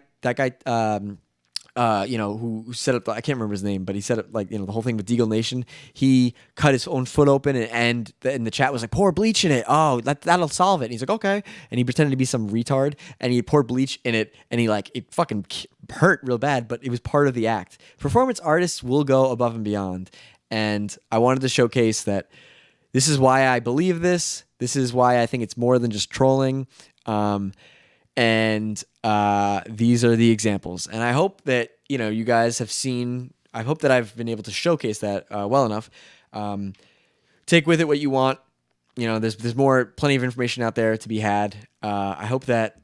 you know, who set up, I can't remember his name, but he set up, like, you know, the whole thing with Deagle Nation. He cut his own foot open, and the chat was like, pour bleach in it. Oh, that'll solve it. And he's like, okay. And he pretended to be some retard, and he poured bleach in it, and it fucking hurt real bad, but it was part of the act. Performance artists will go above and beyond. And I wanted to showcase that this is why I believe this. This is why I think it's more than just trolling. And these are the examples. And I hope that, you know, you guys have seen, I hope that I've been able to showcase that well enough. Take with it what you want. You know, there's plenty of information out there to be had. I hope that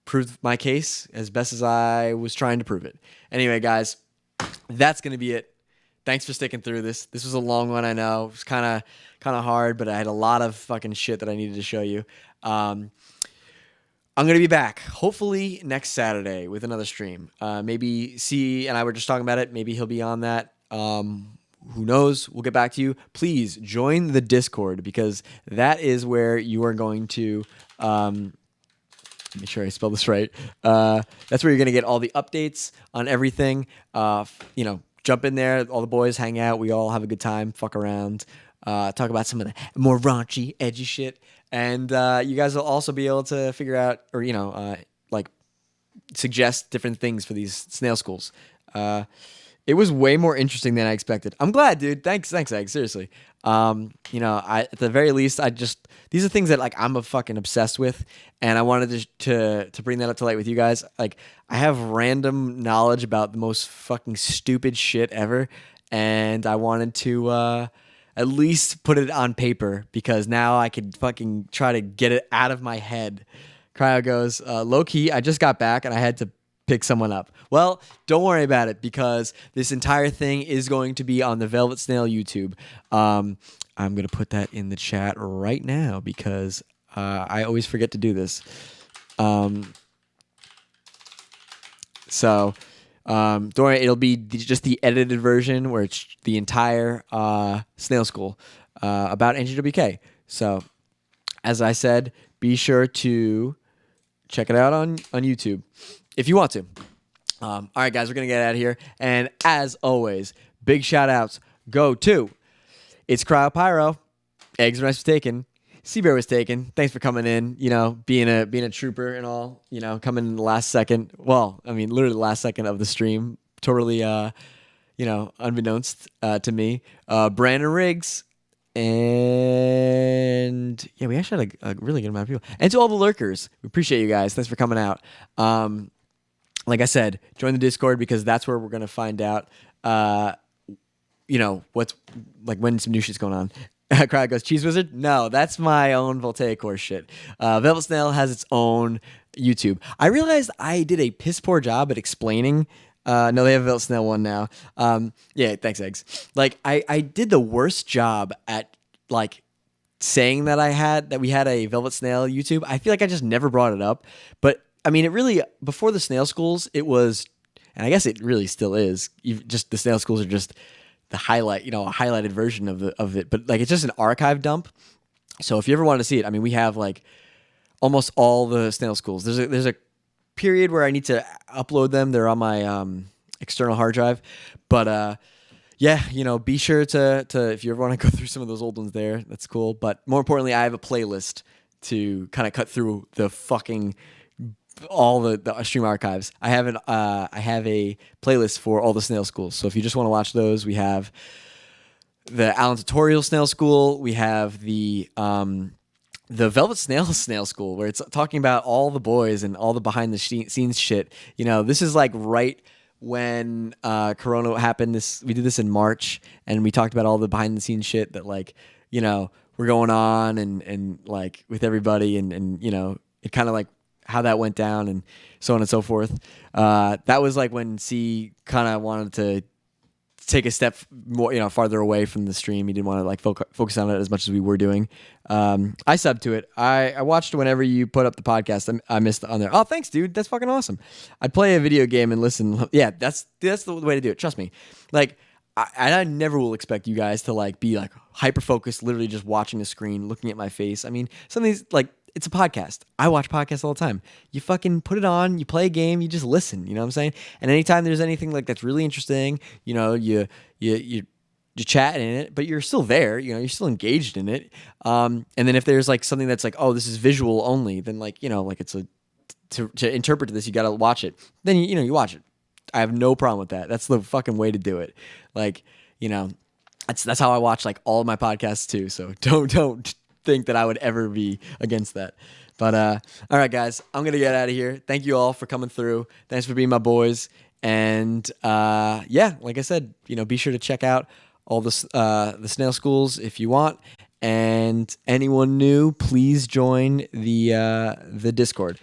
proved my case as best as I was trying to prove it. Anyway, guys, that's going to be it. Thanks for sticking through this. This was a long one, I know. It was kind of hard, but I had a lot of fucking shit that I needed to show you. I'm going to be back, hopefully next Saturday with another stream. Maybe C and I were just talking about it. Maybe he'll be on that. Who knows? We'll get back to you. Please join the Discord, because that is where you are going to... make sure I spell this right. That's where you're going to get all the updates on everything. You know, jump in there. All the boys hang out. We all have a good time. Fuck around. Talk about some of the more raunchy, edgy shit. And you guys will also be able to figure out, or, you know, like, suggest different things for these snail schools. It was way more interesting than I expected. I'm glad, dude. Thanks, Egg. Seriously. You know, at the very least, these are things that, like, I'm fucking obsessed with, and I wanted to bring that up to light with you guys. Like, I have random knowledge about the most fucking stupid shit ever, and I wanted to at least put it on paper, because now I could fucking try to get it out of my head. Cryo goes, low key, I just got back and I had to pick someone up. Well, don't worry about it, because this entire thing is going to be on the Velvet Snail YouTube. I'm going to put that in the chat right now, because I always forget to do this. So don't worry, it'll be just the edited version where it's the entire Snail School about AWK. So as I said, be sure to check it out on YouTube if you want to. All right, guys, we're going to get out of here. And as always, big shout outs go to It's Cryopyro, Eggs and Rice was taken, Seabear was taken. Thanks for coming in, being a trooper and all, coming in the last second. Well, I mean, literally the last second of the stream. Totally, unbeknownst to me. Brandon Riggs. And yeah, we actually had a really good amount of people. And to all the lurkers, we appreciate you guys. Thanks for coming out. Like I said, join the Discord because that's where we're going to find out, what's like when some new shit's going on. Crowd goes, Cheese Wizard? No, that's my own Voltaic Horse shit. Velvet Snail has its own YouTube. I realized I did a piss poor job at explaining. No, they have a Velvet Snail one now. Yeah, thanks, Eggs. Like, I did the worst job at, like, saying that we had a Velvet Snail YouTube. I feel like I just never brought it up. But, I mean, it really, before the Snail Schools, it was, and I guess it really still is, just the Snail Schools are just the highlight, a highlighted version of it. But, like, it's just an archive dump. So if you ever want to see it, I mean, we have, like, almost all the Snail Schools. There's a period where I need to upload them. They're on my external hard drive. But, yeah, be sure to if you ever want to go through some of those old ones there, that's cool. But more importantly, I have a playlist to kind of cut through the fucking all the stream archives. I have a playlist for all the Snail Schools. So if you just want to watch those, we have the Alan Tutorial Snail School. We have the Velvet Snail School, where it's talking about all the boys and all the behind the scenes shit. This is like right when Corona happened. We did this in March, and we talked about all the behind the scenes shit that we're going on and like with everybody and it kind of like how that went down and so on and so forth. That was like when C kind of wanted to take a step more, farther away from the stream. He didn't want to like focus on it as much as we were doing. I subbed to it. I watched whenever you put up the podcast. I missed on there. Oh, thanks, dude. That's fucking awesome. I'd play a video game and listen. Yeah, that's the way to do it. Trust me. Like, I never will expect you guys to like be like hyper focused, literally just watching the screen, looking at my face. I mean, some of these like. It's a podcast. I watch podcasts all the time. You fucking put it on, you play a game, you just listen, you know what I'm saying? And anytime there's anything like that's really interesting, you chat in it, but you're still there, you're still engaged in it. And then if there's like something that's like, oh, this is visual only, then like, like it's to interpret this, you got to watch it. Then, you watch it. I have no problem with that. That's the fucking way to do it. Like, that's how I watch like all of my podcasts too. So don't think that I would ever be against that. But all right, guys, I'm gonna get out of here. Thank you all for coming through. Thanks for being my boys. And yeah, like I said, be sure to check out all the Snail Schools if you want. And anyone new, please join the Discord.